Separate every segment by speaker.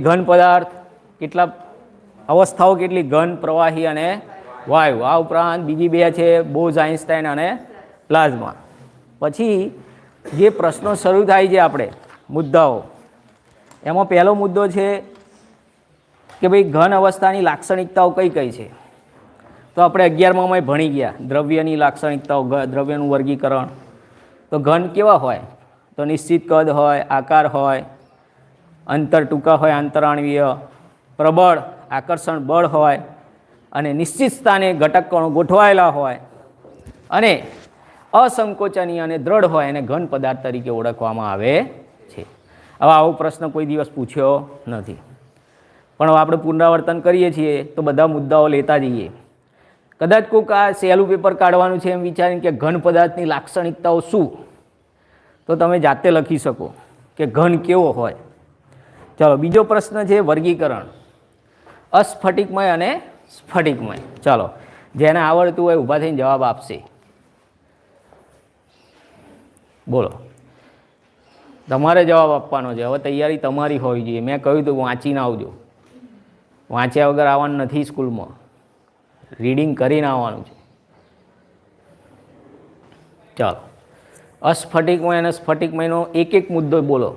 Speaker 1: ઘન પદાર્થ કેટલા અવસ્થાઓ કેટલી? ઘન, પ્રવાહી અને વાયુ. આ ઉપરાંત બીજી બે છે બોઝ-આઇન્સ્ટાઇન અને પ્લાઝ્મા. પછી જે પ્રશ્નો શરૂ થાય છે આપણે મુદ્દાઓ, એમાં પહેલો મુદ્દો છે કે ભાઈ ઘન અવસ્થાની લાક્ષણિકતાઓ કઈ કઈ છે? તો આપણે 11માં ભણી ગયા દ્રવ્યની લાક્ષણિકતાઓ, દ્રવ્યનું વર્ગીકરણ. તો ઘન કેવા હોય? તો નિશ્ચિત કદ હોય, આકાર હોય, અંતર ટૂંકા હોય, આંતરાણવીય, પ્રબળ આકર્ષણ બળ હોય અને નિશ્ચિત સ્થાને ઘટક કણો ગોઠવાયેલા હોય અને અસંકોચનીય અને દ્રઢ હોય એને ઘન પદાર્થ તરીકે ઓળખવામાં આવે છે. હવે આવો પ્રશ્ન કોઈ દિવસ પૂછ્યો નથી, પણ હવે આપણે પુનરાવર્તન કરીએ છીએ તો બધા મુદ્દાઓ લેતા જઈએ. કદાચ કોઈક આ સહેલું પેપર કાઢવાનું છે એમ વિચારીને કે ઘન પદાર્થની લાક્ષણિકતાઓ શું, તો તમે જાતે લખી શકો કે ઘન કેવો હોય. ચાલો, બીજો પ્રશ્ન છે વર્ગીકરણ અસ્ફટિકમય અને સ્ફટિકમય. ચાલો, જેને આવડતું હોય ઊભા થઈને જવાબ આપશે. બોલો, તમારે જવાબ આપવાનો છે. હવે તૈયારી તમારી હોવી જોઈએ. મેં કહ્યું હતું વાંચીને આવજો, વાંચ્યા વગર આવવાનું નથી સ્કૂલમાં, રીડિંગ કરીને આવવાનું છે. ચાલો, અસ્ફટિકમય અને સ્ફટિકમયનો એક એક મુદ્દો બોલો.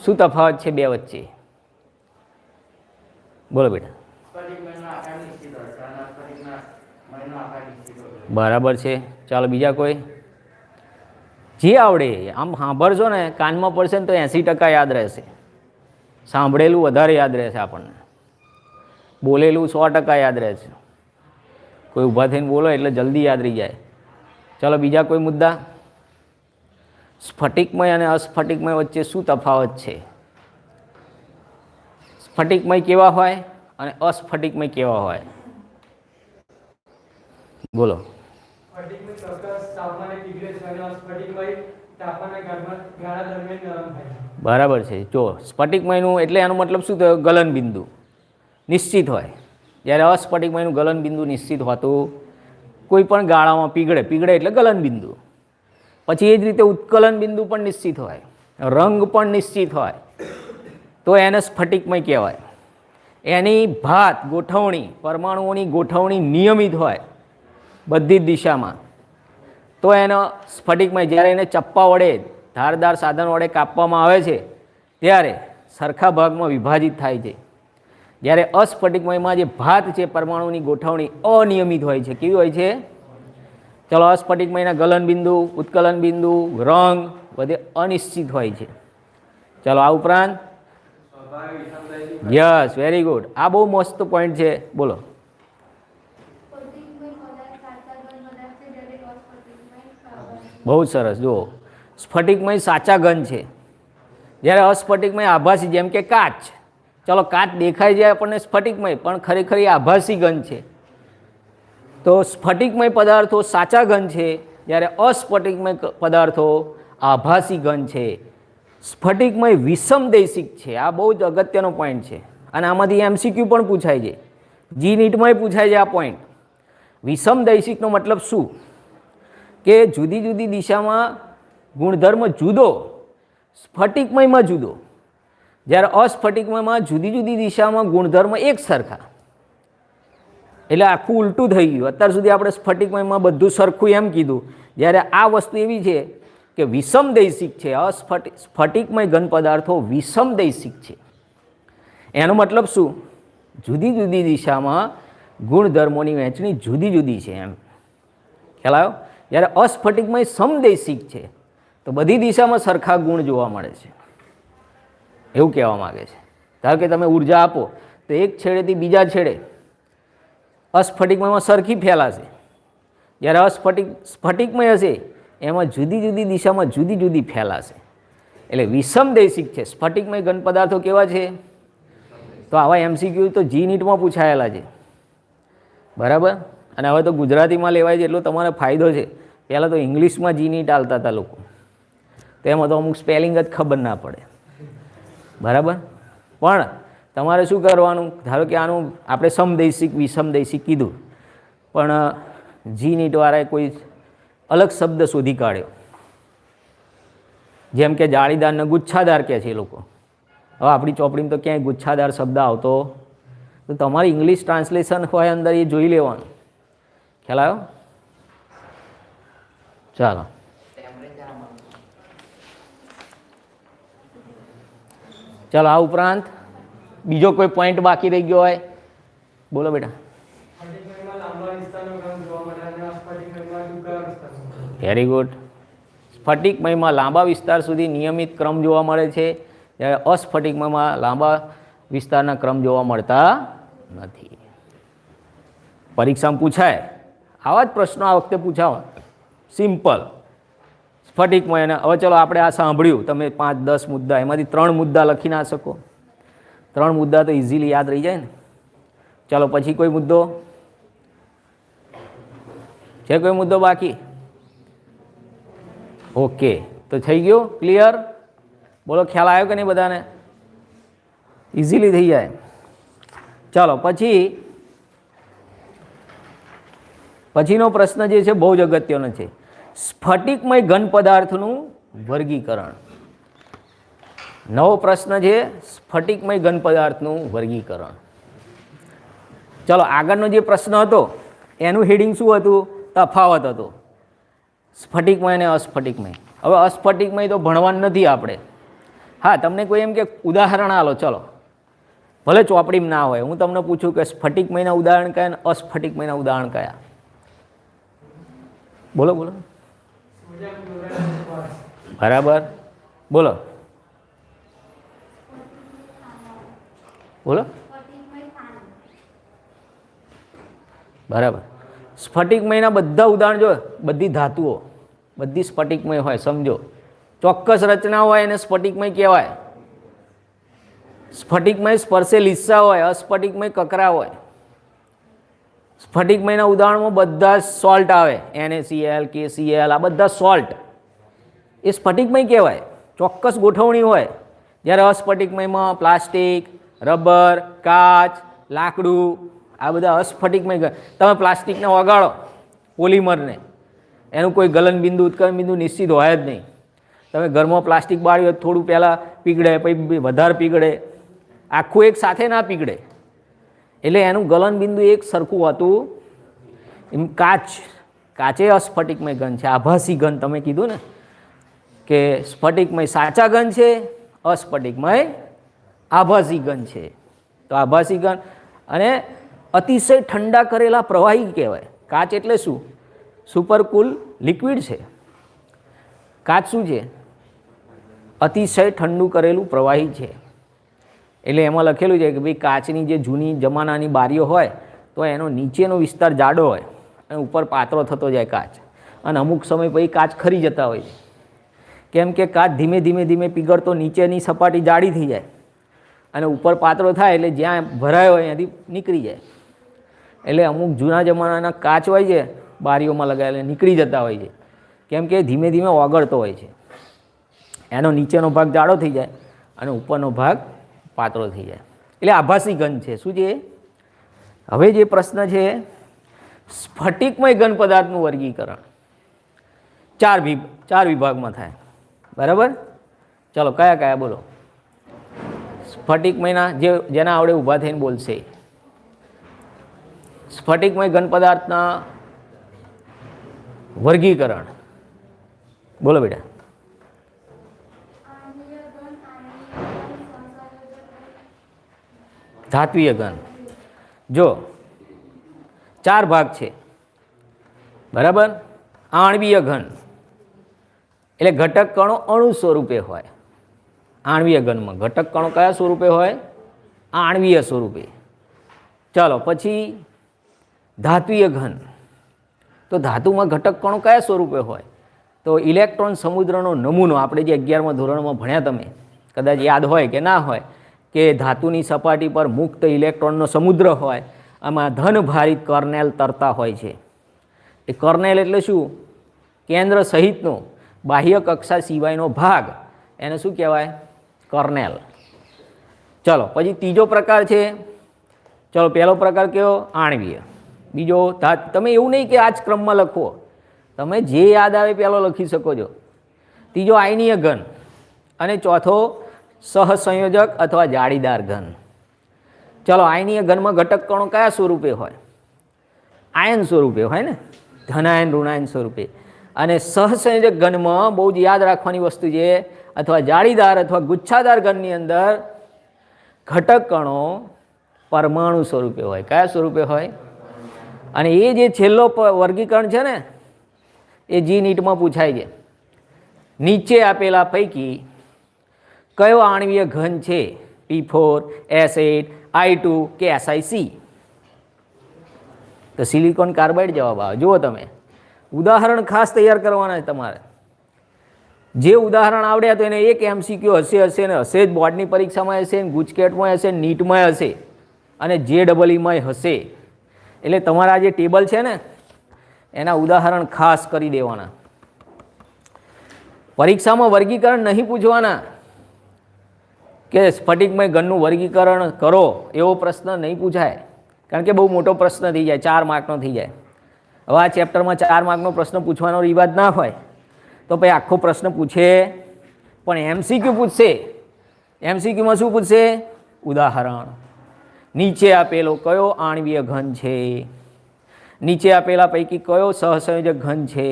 Speaker 1: શું તફાવત છે બે વચ્ચે? બોલો બેટા. બરાબર છે. ચાલો, બીજા કોઈ? જે આવડે આમ સાંભળજો ને, કાનમાં પડશે ને તો 80% યાદ રહેશે. સાંભળેલું વધારે યાદ રહેશે આપણને, બોલેલું 100% યાદ રહેશે. કોઈ ઊભા થઈને બોલો એટલે જલ્દી યાદ રહી જાય. ચાલો, બીજા કોઈ મુદ્દા? સ્ફટિકમય અને અસ્ફટિકમય વચ્ચે શું તફાવત છે? સ્ફટિકમય કેવા હોય અને અસ્ફટિકમય કેવા હોય? બોલો. બરાબર છે. જો સ્ફટિકમયનું એટલે એનો મતલબ શું થયો? ગલન બિંદુ નિશ્ચિત હોય, જ્યારે અસ્ફટિકમયનું ગલન બિંદુ નિશ્ચિત હોતું. કોઈ પણ ગાળામાં પીગળે, પીગળે એટલે ગલન બિંદુ. પછી એ જ રીતે ઉત્કલન બિંદુ પણ નિશ્ચિત હોય, રંગ પણ નિશ્ચિત હોય, તો એને સ્ફટિકમય કહેવાય. એની ભાત ગોઠવણી, પરમાણુઓની ગોઠવણી નિયમિત હોય બધી જ દિશામાં, તો એનો સ્ફટિકમય. જ્યારે એને ચપ્પા વડે, ધારદાર સાધન વડે કાપવામાં આવે છે ત્યારે સરખા ભાગમાં વિભાજિત થાય છે. જ્યારે અસ્ફટિકમયમાં જે ભાત છે, પરમાણુની ગોઠવણી અનિયમિત હોય છે. કેવી હોય છે? ચલો, અસ્ફટિકમયના ગલન બિંદુ, ઉત્કલન બિંદુ, રંગ બધે અનિશ્ચિત હોય છે. ચલો, આ ઉપરાંત યસ, વેરી ગુડ. આ બહુ મસ્ત પોઈન્ટ છે. બોલો. બહુ સરસ. જુઓ, સ્ફટિકમય સાચા ઘન છે, જ્યારે અસ્ફટિકમય આભાસી, જેમ કે કાચ. ચલો, કાચ દેખાય છે આપણને સ્ફટિકમય, પણ ખરેખર એ આભાસી ઘન છે. તો સ્ફટિકમય પદાર્થો સાચા ઘન છે, જ્યારે અસ્ફટિકમય પદાર્થો આભાસી ઘન છે. સ્ફટિકમય વિષમદૈશિક છે. આ બહુ જ અગત્યનો પોઈન્ટ છે અને આમાંથી MCQ પણ પૂછાય છે, જી નીટમાંય પૂછાય છે આ પોઈન્ટ. વિષમદૈશિકનો મતલબ શું? કે જુદી જુદી દિશામાં ગુણધર્મ જુદો, સ્ફટિકમયમાં જુદો, જ્યારે અસ્ફટિકમયમાં જુદી જુદી દિશામાં ગુણધર્મ એક સરખા. એટલે આખું ઉલટું થઈ ગયું. અત્યાર સુધી આપણે સ્ફટિકમયમાં બધું સરખું એમ કીધું, જ્યારે આ વસ્તુ એવી છે કે વિષમદૈશિક છે. સ્ફટિકમય ઘન પદાર્થો વિષમદૈશિક છે. એનો મતલબ શું? જુદી જુદી દિશામાં ગુણધર્મોની વહેંચણી જુદી જુદી છે એમ. ખ્યાલ આવ્યો? જ્યારે અસ્ફટિકમય સમદૈશિક છે, તો બધી દિશામાં સરખા ગુણ જોવા મળે છે, એવું કહેવા માગે છે. ધારો કે તમે ઉર્જા આપો તો એક છેડેથી બીજા છેડે અસ્ફટિકમયમાં સરખી ફેલાશે, જ્યારે સ્ફટિકમય હશે એમાં જુદી જુદી દિશામાં જુદી જુદી ફેલાશે. એટલે વિષમદૈશિક છે. સ્ફટિકમય ઘન પદાર્થો કેવા છે? તો આવા MCQ તો જી નીટમાં પૂછાયેલા છે. બરાબર. અને હવે તો ગુજરાતીમાં લેવાય છે એટલો તમારે ફાયદો છે. પહેલાં તો ઇંગ્લિશમાં જી નીટ આલતા હતા લોકો, તો એમાં તો અમુક સ્પેલિંગ જ ખબર ના પડે. બરાબર. પણ તમારે શું કરવાનું? ધારો કે આનું આપણે સમદૈશિક વિષમદૈશિક કીધું, પણ જી નીટવાળાએ કોઈ અલગ શબ્દ શોધી કાઢ્યો, જેમ કે જાળીદાર ને ગુચ્છાદાર કહે છે એ લોકો. હવે આપણી ચોપડીમાં તો ક્યાંય ગુચ્છાદાર શબ્દ આવતો તો તમારી ઇંગ્લિશ ટ્રાન્સલેશન હોય અંદર એ જોઈ લેવાનું. ખ્યાલ આવ્યો? ચાલો ચાલો આ ઉપરાંત બીજો કોઈ પોઈન્ટ બાકી રહી ગયો હોય બોલો બેટા. Very good. સ્ફટિકમયમાં લાંબા વિસ્તાર સુધી નિયમિત ક્રમ જોવા મળે છે, જ્યારે અસ્ફટિકમયમાં લાંબા વિસ્તારના ક્રમ જોવા મળતા નથી. પરીક્ષામાં પૂછાય આવા જ પ્રશ્નો આ વખતે પૂછાવા. સિમ્પલ. સ્ફટિકમય. અને હવે ચલો આપણે આ સાંભળ્યું તમે 5-10 મુદ્દા, એમાંથી 3 મુદ્દા લખી ના શકો? 3 મુદ્દા તો ઇઝીલી યાદ રહી જાય ને. ચાલો પછી કોઈ મુદ્દો છે? કોઈ મુદ્દો બાકી? ઓકે, તો થઈ ગયો ક્લિયર? બોલો ખ્યાલ આવ્યો કે નહીં બધાને? ઇઝીલી થઈ જાય. ચાલો પછીનો પ્રશ્ન જે છે બહુ જ અગત્યનો છે. સ્ફટિકમય ઘન પદાર્થનું વર્ગીકરણ. નવો પ્રશ્ન છે સ્ફટિકમય ઘન પદાર્થનું વર્ગીકરણ. ચલો આગળનો જે પ્રશ્ન હતો એનું હેડિંગ શું હતું? તફાવત હતો સ્ફટિકમય અને અસ્ફટિકમય. હવે અસ્ફટિકમય તો ભણવાનું નથી આપણે. હા, તમને કોઈ એમ કે ઉદાહરણ આલો, ચલો ભલે ચોપડીમાં ના હોય, હું તમને પૂછું કે સ્ફટિકમયના ઉદાહરણ કયા અને અસ્ફટિકમયના ઉદાહરણ કયા? બોલો બોલો. બરાબર, બોલો બોલો. બરાબર. સ્ફટિકમયના બધા ઉદાહરણ જો, બધી ધાતુઓ બધી સ્ફટિકમય હોય, સમજો. ચોક્કસ રચના હોય એને સ્ફટિકમય કહેવાય. સ્ફટિકમય સ્પર્શે લીસા હોય, અસ્ફટિકમય કકરા હોય. સ્ફટિકમયના ઉદાહરણમાં બધા સોલ્ટ આવે, NaCl, KCl, આ બધા સોલ્ટ, એ સ્ફટિકમય કહેવાય. ચોક્કસ ગોઠવણી હોય. જ્યારે અસ્ફટિકમયમાં પ્લાસ્ટિક, રબર, કાચ, લાકડું, આ બધા અસ્ફટિકમય. તમે પ્લાસ્ટિકને ઓગાળો, પોલિમરને, એનું કોઈ ગલન બિંદુ ઉત્કલન બિંદુ નિશ્ચિત હોય જ નહીં. તમે ઘરમાં પ્લાસ્ટિક બાળ્યું હોય, થોડું પહેલાં પીગળે, પછી વધારે પીગળે, આખું એક સાથે ના પીગળે. એટલે એનું ગલન બિંદુ એક સરખું હતું. એમ કાચે અસ્ફટિકમય ઘન છે. આભાસી ઘન તમે કીધું ને કે સ્ફટિકમય સાચા ઘન છે, અસ્ફટિકમય આભાસી ઘન છે. તો આભાસી ઘન અને અતિશય ઠંડા કરેલા પ્રવાહી કહેવાય. કાચ એટલે શું? સુપરકૂલ લિક્વિડ છે. કાચ શું છે? અતિશય ઠંડુ કરેલું પ્રવાહી છે. એટલે એમાં લખેલું છે કે ભાઈ કાચની જે જૂની જમાનાની બારીઓ હોય તો એનો નીચેનો વિસ્તાર જાડો હોય અને ઉપર પાતળો થતો જાય કાચ, અને અમુક સમય પછી કાચ ખરી જતા હોય છે. કેમ કે કાચ ધીમે ધીમે ધીમે પીગળતો નીચેની સપાટી જાડી થઈ જાય અને ઉપર પાતળો થાય એટલે જ્યાં ભરાયો હોય ત્યાંથી નીકળી જાય. એટલે અમુક જૂના જમાનાના કાચ હોય છે બારીઓમાં લગાવેલા, નીકળી જતા હોય છે. કેમ કે ધીમે ધીમે ઓગળતો હોય છે. એનો નીચેનો ભાગ જાડો થઈ જાય અને ઉપરનો ભાગ પાતળો થઈ જાય. એટલે આભાસી ઘન છે. શું છે? હવે જે પ્રશ્ન છે સ્ફટિકમય ઘન પદાર્થનું વર્ગીકરણ 4 વિભાગમાં થાય. બરાબર? ચલો કયા કયા બોલો. સ્ફટિકમયના જેના આવડે ઊભા થઈને બોલશે. સ્ફટિકમય ઘન પદાર્થના વર્ગીકરણ બોલો બેટા. ધાત્વીય ઘન. જો 4 ભાગ છે. બરાબર? આણ્વીય ઘન એટલે ઘટક કણો અણુ સ્વરૂપે હોય. આણ્વીય ઘનમાં ઘટક કણો કયા સ્વરૂપે હોય? આણ્વીય સ્વરૂપે. ચાલો પછી ધાત્વીય ઘન. તો ધાતુમાં ઘટક કણો કયા સ્વરૂપે હોય? તો ઇલેક્ટ્રોન સમુદ્રનો નમૂનો. આપણે જે 11મા ધોરણમાં ભણ્યા, તમે કદાચ યાદ હોય કે ના હોય, કે ધાતુની સપાટી પર મુક્ત ઇલેક્ટ્રોનનો સમુદ્ર હોય, આમાં ધનભારિત કર્નેલ તરતા હોય છે. એ કર્નેલ એટલે શું? કેન્દ્ર સહિતનો બાહ્ય કક્ષા સિવાયનો ભાગ, એને શું કહેવાય? કર્નેલ. ચલો પછી ત્રીજો પ્રકાર છે. ચલો પહેલો પ્રકાર કયો? આણ્વીય. બીજો તમે એવું નહીં કે આ જ ક્રમમાં લખો, તમે જે યાદ આવે પહેલો લખી શકો છો. ત્રીજો આયનીય ઘન અને ચોથો સહસંયોજક અથવા જાળીદાર ઘન. ચલો આયનીય ઘનમાં ઘટક કણો કયા સ્વરૂપે હોય? આયન સ્વરૂપે હોય ને, ધનાયન ઋણાયન સ્વરૂપે. અને સહસંયોજક ઘનમાં બહુ જ યાદ રાખવાની વસ્તુ છે, અથવા જાળીદાર અથવા ગુચ્છાદાર ઘનની અંદર ઘટક કણો પરમાણુ સ્વરૂપે હોય. કયા સ્વરૂપે હોય? અને એ જે છેલ્લો વર્ગીકરણ છે ને, એ જી નીટમાં પૂછાય છે. નીચે આપેલા પૈકી કયો આણ્વીય ઘન છે? P4, S8, I2 કે SiC? તો સિલિકોન કાર્બાઇડ જવાબ આવે. જુઓ તમે, ઉદાહરણ ખાસ તૈયાર કરવાના છે તમારે. જે ઉદાહરણ આવડ્યા તો એને એક MCQ હશે ને હશે જ, બોર્ડની પરીક્ષામાં હશે, ગુજકેટમાં હશે, નીટમાં હશે અને JEEમાં હશે. એટલે તમારા જે ટેબલ છે ને એના ઉદાહરણ ખાસ કરી દેવાના. પરીક્ષામાં વર્ગીકરણ નહીં પૂછવાના કે સ્ફટિકમય ઘનનું વર્ગીકરણ કરો, એવો પ્રશ્ન નહીં પૂછાય, કારણ કે બહુ મોટો પ્રશ્ન થઈ જાય, 4 માર્કનો થઈ જાય. હવે આ ચેપ્ટરમાં 4 માર્કનો પ્રશ્ન પૂછવાનો રિવાજ ના હોય તો પછી આખો પ્રશ્ન પૂછે, પણ MCQ પૂછશે. MCQમાં શું પૂછશે? ઉદાહરણ. નીચે આપેલો કયો આણ્વીય ઘન છે? નીચે આપેલા પૈકી કયો સહસંયોજક ઘન છે?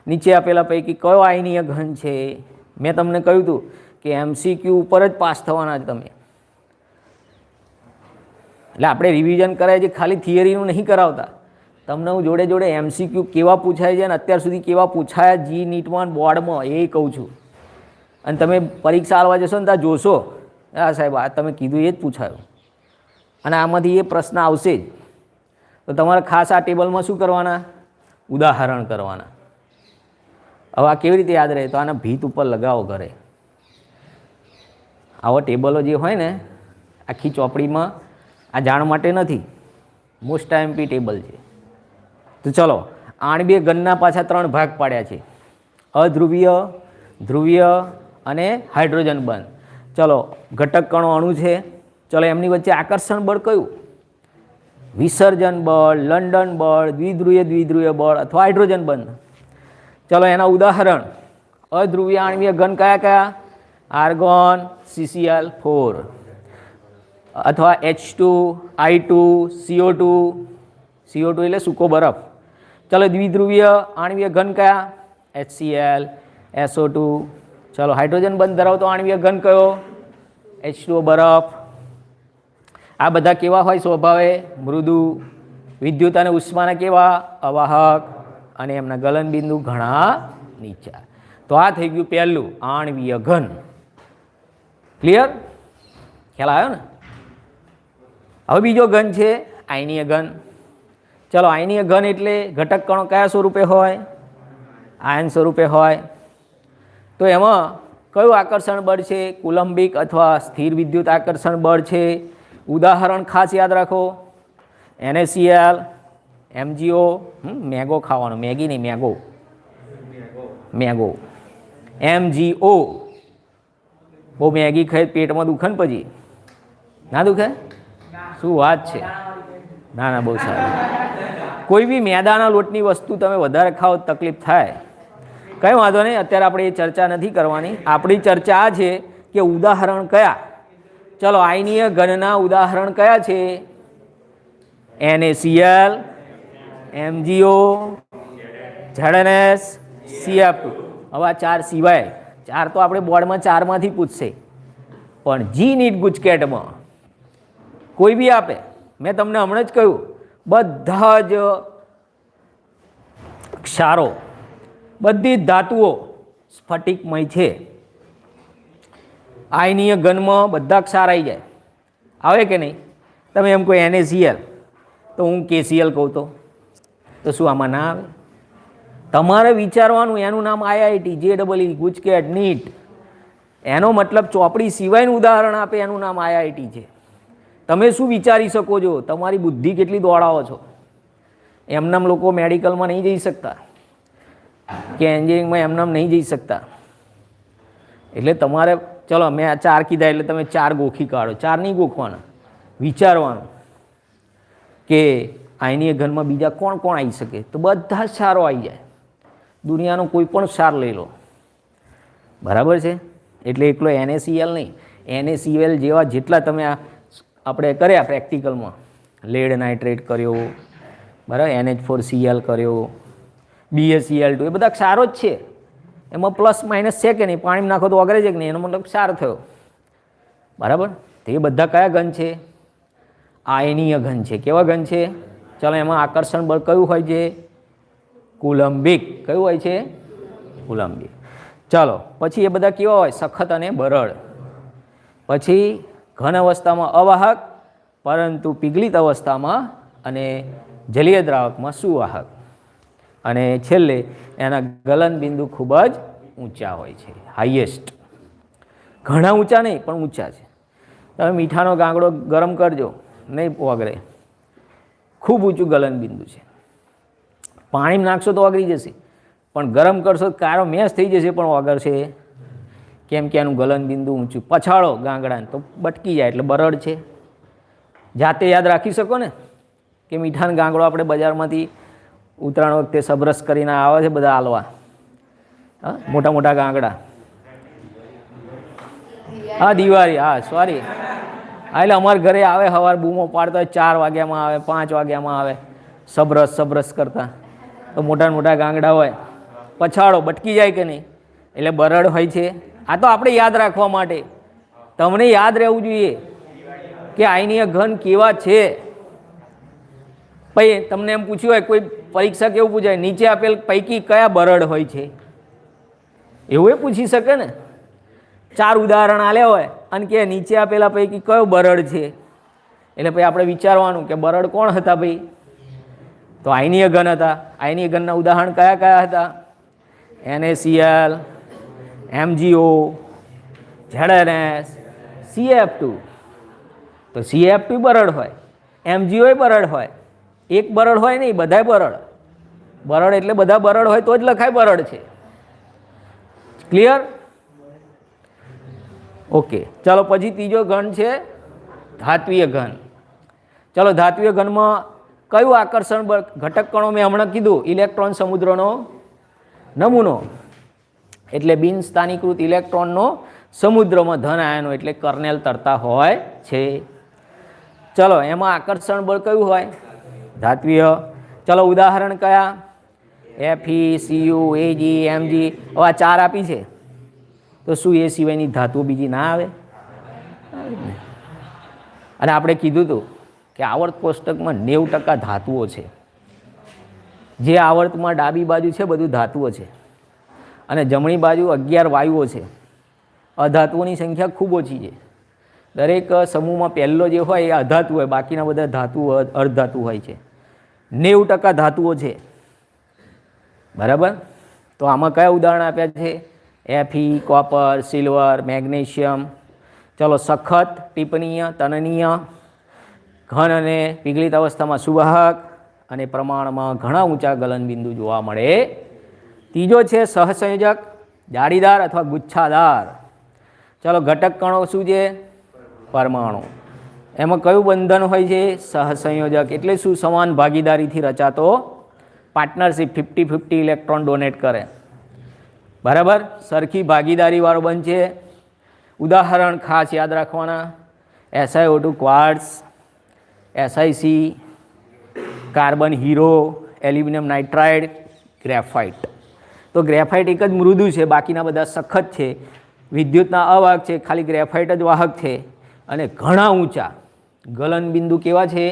Speaker 1: નીચે આપેલા પૈકી કયો આયનીય ઘન છે? મેં તમને કહ્યું હતું કે MCQ ઉપર જ પાસ થવાના છે તમે. એટલે આપણે રિવિઝન કરાય છે, ખાલી થિયરીનું નહીં કરાવતા. તમને હું જોડે જોડે MCQ કેવા પૂછાય છે અને અત્યાર સુધી કેવા પૂછાયા જી નીટમાં બોર્ડમાં એ કહું છું. અને તમે પરીક્ષા આવવા જશો ને ત્યાં જોશો, હા સાહેબ આ તમે કીધું એ જ પૂછાયું, અને આમાંથી એ પ્રશ્ન આવશે જ. તો તમારે ખાસ આ ટેબલમાં શું કરવાના? ઉદાહરણ કરવાના. હવે આ કેવી રીતે યાદ રહે? તો આના ભીત ઉપર લગાવો ઘરે. આવા ટેબલો જે હોય ને આખી ચોપડીમાં, આ જાણ માટે નથી, મોસ્ટ IMP ટેબલ છે. તો ચલો, આણ્વીય ઘનના પાછા 3 ભાગ પાડ્યા છે: અધ્રુવીય, ધ્રુવીય અને હાઇડ્રોજન બંધ. ચલો, ઘટક કણો અણુ છે. ચલો, એમની વચ્ચે આકર્ષણ બળ કયું? વિસર્જન બળ, લંડન બળ, દ્વિધ્રુવીય બળ અથવા હાઇડ્રોજન બંધ. ચલો, એના ઉદાહરણ: અધ્રુવીય આણ્વીય ઘન કયા કયા? આર્ગોન, CCl4 અથવા H2, I2, CO2. CO2 એટલે સૂકો બરફ. ચલો, દ્વિધ્રુવીય આણ્વીય ઘન કયા? HCl, SO2. ચલો, હાઇડ્રોજન બંધ ધરાવતો આણ્વીય ઘન કયો? H2O બરફ. આ બધા કેવા હોય સ્વભાવે? મૃદુ. વિદ્યુત અને ઉષ્માના કેવા? અવાહક. અને એમના ગલનબિંદુ ઘણા નીચા. તો આ થઈ ગયું પહેલું, આણ્વીય ઘન. ક્લિયર? ખ્યાલ આવ્યો ને? હવે બીજો ઘન છે આયનીય ઘન. ચલો, આયનીય ઘન એટલે ઘટક કણો કયા સ્વરૂપે હોય? આયન સ્વરૂપે હોય. તો એમાં કયું આકર્ષણ બળ છે? કુલંબિક અથવા સ્થિર વિદ્યુત આકર્ષણ બળ છે. ઉદાહરણ ખાસ યાદ રાખો: NaCl, MgO, મેગો ખાવાનો, મેગી નહીં, મેગો, MgO. બહુ મેગી ખાઈ પેટમાં દુખે ને પછી? ના દુખે? શું વાત છે! ના ના, બહુ સારું. કોઈ બી મેદાના લોટની વસ્તુ તમે વધારે ખાઓ તકલીફ થાય, કંઈ વાંધો નહીં, અત્યારે આપણે એ ચર્ચા નથી કરવાની. આપણી ચર્ચા આ છે કે ઉદાહરણ કયા. ચલો, આયનીય ઘનના ઉદાહરણ કયા છે? NaCl, MgO, ZnS, CF2. હવે આ 4 સિવાય 4 તો આપણે બોર્ડમાં 4 માંથી પૂછશે, પણ જી નીટ ગુજકેટમાં કોઈ બી આપે. મેં તમને હમણાં જ કહ્યું, બધા જ ક્ષારો, બધી જ ધાતુઓ સ્ફટિકમય છે. આયનીય ઘનમાં બધા ક્ષાર આવી જાય, આવે કે નહીં? તમે એમ કોઈ NaCl તો હું KCl કહું તો શું આમાં ના આવે? તમારે વિચારવાનું, એનું નામ IIT, JEE, ગુજકેટ, નીટ. એનો મતલબ ચોપડી સિવાયનું ઉદાહરણ આપે એનું નામ IIT છે. તમે શું વિચારી શકો છો? તમારી બુદ્ધિ કેટલી દોડાવો છો? એમનામ લોકો મેડિકલમાં નહીં જઈ શકતા કે એન્જિનિયરિંગમાં એમનામ નહીં જઈ શકતા. એટલે તમારે, ચલો મેં આ 4 કીધા એટલે તમે 4 ગોખી કાઢો. 4 નહીં ગોખવાના, વિચારવાનું કે આયનીય ઘનમાં બીજા કોણ કોણ આવી શકે? તો બધા જ ક્ષારો આવી જાય. દુનિયાનો કોઈ પણ ક્ષાર લઈ લો, બરાબર છે? એટલે એકલો NaCl નહીં, NaCl જેવા જેટલા તમે આપણે કર્યા પ્રેક્ટિકલમાં, લેડ નાઇટ્રેટ કર્યો, બરાબર, NH4Cl કર્યો, BaCl2, એ બધા ક્ષારો જ છે. એમાં પ્લસ માઇનસ છે કે નહીં, પાણીમાં નાખો તો ઓગળે છે કે નહીં, એનો મતલબ ક્ષાર થયો, બરાબર. તો એ બધા કયા ઘન છે? આયનીય ઘન છે. કેવા ઘન છે? ચાલો, એમાં આકર્ષણ બળ કયું હોય છે? કુલંબિક. કયું હોય છે? કુલંબિક. ચાલો, પછી એ બધા કેવા હોય? સખત અને બરડ. પછી ઘન અવસ્થામાં અવાહક, પરંતુ પીગલિત અવસ્થામાં અને જલીય દ્રાવકમાં સુવાહક. અને છેલ્લે એના ગલન બિંદુ ખૂબ જ ઊંચા હોય છે, હાઈએસ્ટ. ઘણા ઊંચા નહીં, પણ ઊંચા છે. તમે મીઠાનો ગાંગડો ગરમ કરજો, નહીં ઓગળે, ખૂબ ઊંચું ગલન બિંદુ છે. પાણીમાં નાખશો તો ઓગળી જશે, પણ ગરમ કરશો તો કારો મેશ થઈ જશે, પણ ઓગળશે કેમ કે એનું ગલન બિંદુ ઊંચું. પછાડો ગાંગડાને તો બટકી જાય, એટલે બરડ છે. જાતે યાદ રાખી શકો ને કે મીઠાનો ગાંગડો આપણે બજારમાંથી ઉત્તરાયણ વખતે સબરસ કરીને આવે છે બધા હાલવા, હા, મોટા મોટા ગાંગડા. હા, દિવાળી, હા, સોરી. હા, એટલે અમારા ઘરે આવે, સવાર બૂમો પાડતા હોય, 4 વાગ્યામાં આવે, 5 વાગ્યામાં આવે, સબરસ કરતા. તો મોટા મોટા ગાંગડા હોય, પછાડો બટકી જાય કે નહીં, એટલે બરડ હોય છે. આ તો આપણે યાદ રાખવા માટે, તમને યાદ રહેવું જોઈએ કે આયનીય ઘન કેવા છે. પછી તમને એમ પૂછ્યું હોય, કોઈ પરીક્ષા કેવું પૂછાય, નીચે આપેલ પૈકી કયા બરડ હોય છે, એવું એ પૂછી શકે ને. 4 ઉદાહરણ આલ્યા હોય અને કે નીચે આપેલા પૈકી કયો બરડ છે, એટલે પછી આપણે વિચારવાનું કે બરડ કોણ હતા ભાઈ? તો આયનીય ઘન હતા. આયનીય ઘનના ઉદાહરણ કયા કયા હતા? NaCl, MgO, ZnS, CF2. તો CF2 બરડ હોય, MgO બરડ હોય. એક બરડ હોય નહીં, બધાય બરડ. બરડ એટલે બધા બરડ હોય તો જ લખાય બરડ છે. ક્લિયર? ઓકે, ચાલો પછી ત્રીજો ઘન છે ધાત્વીય ઘન. ચાલો, ધાત્વીય ઘનમાં કયું આકર્ષણ બળ? ઘટક કણો મેં હમણાં કીધું, ઇલેક્ટ્રોન સમુદ્રનો નમૂનો, એટલે બિન સ્થાનીકૃત ઇલેક્ટ્રોનનો સમુદ્રમાં ધન આયનો, એટલે કર્નેલ તરતા હોય છે. ચલો, એમાં આકર્ષણ બળ કયું હોય? ધાત્વીય. ચલો, ઉદાહરણ કયા? Fe, Cu, Ag, Mg. હવે આ 4 આપી છે, તો શું એ સિવાયની ધાતુઓ બીજી ના આવે? અને આપણે કીધું હતું કે આવર્ત કોષ્ટકમાં 90% ધાતુઓ છે. જે આવર્તમાં ડાબી બાજુ છે બધું ધાતુઓ છે, અને જમણી બાજુ 11 વાયુઓ છે. અધાતુઓની સંખ્યા ખૂબ ઓછી છે. દરેક સમૂહમાં પહેલો જે હોય એ અધાતુ હોય, બાકીના બધા ધાતુઓ અર્ધધાતુ હોય છે. 90% ધાતુઓ છે, બરાબર. તો આમાં કયા ઉદાહરણ આપ્યા છે? Fe, copper, silver, magnesium. ચલો, સખત, ટીપનીય, તનનીય, ઘન અને પીગલિત અવસ્થામાં સુવાહક, અને પ્રમાણમાં ઘણા ઊંચા ગલન બિંદુ જોવા મળે. ત્રીજો છે સહસંયોજક, જાળીદાર અથવા ગુચ્છાદાર. ચલો, ઘટક કણો શું છે? પરમાણુ. એમાં કયું બંધન હોય છે? સહસંયોજક. એટલે શું? સમાન ભાગીદારીથી રચાતો પાર્ટનરશિપ, 50-50 ઇલેક્ટ્રોન ડોનેટ કરે, બરાબર. સરખી ભાગીદારીવાળો બંધ છે. ઉદાહરણ ખાસ યાદ રાખવાના: SiO2 ક્વાર્ટઝ, SiC, કાર્બન હીરો, એલ્યુમિનિયમ નાઇટ્રાઇડ, ગ્રેફાઇટ. તો ગ્રેફાઇટ એક જ મૃદુ છે, બાકીના બધા સખત છે, વિદ્યુતના અવાહક છે, ખાલી ગ્રેફાઇટ જ વાહક છે, અને ઘણા ઊંચા ગલન બિંદુ. કેવા છે?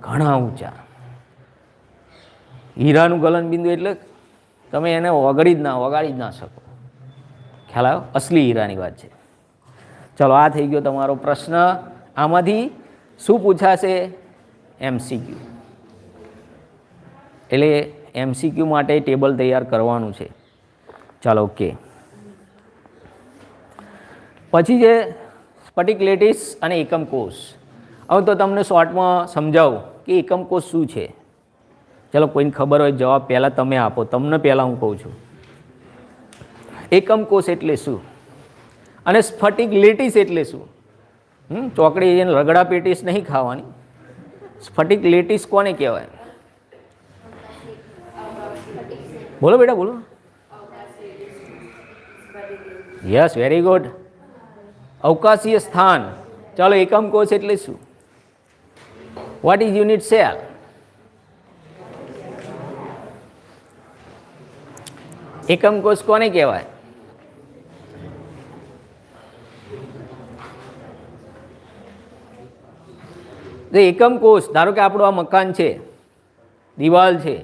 Speaker 1: ઘણા ઊંચા. હીરાનું ગલન બિંદુ એટલે તમે એને ઓગાળી જ ના શકો. ખ્યાલ આવ્યો? અસલી હીરાની વાત છે. ચલો, આ થઈ ગયો તમારો પ્રશ્ન. આમાંથી શું પૂછાશે? MCQ. એટલે MCQ માટે ટેબલ તૈયાર કરવાનું છે. ચાલો, ઓકે. પછી છે સ્ફટિક લેટિસ અને એકમ કોષ. હવે તો તમને શોર્ટમાં સમજાવું કે એકમ કોષ શું છે. ચાલો, કોઈને ખબર હોય જવાબ પહેલાં તમે આપો, તમને પહેલાં હું કહું છું. એકમ કોષ એટલે શું અને સ્ફટિક લેટિસ એટલે શું? ચોકડી જઈને રગડા પેટીસ નહીં ખાવાની. સ્ફટિક લેટિસ કોને કહેવાય? બોલો બેટા, બોલો. Yes, very good. અવકાશીય સ્થાન. ચાલો એકમ કોષ એટલે શું? What is unit cell? એકમ કોષ કોને કહેવાય? એકમ કોષ, ધારો કે આપણું આ મકાન છે, દિવાલ છે,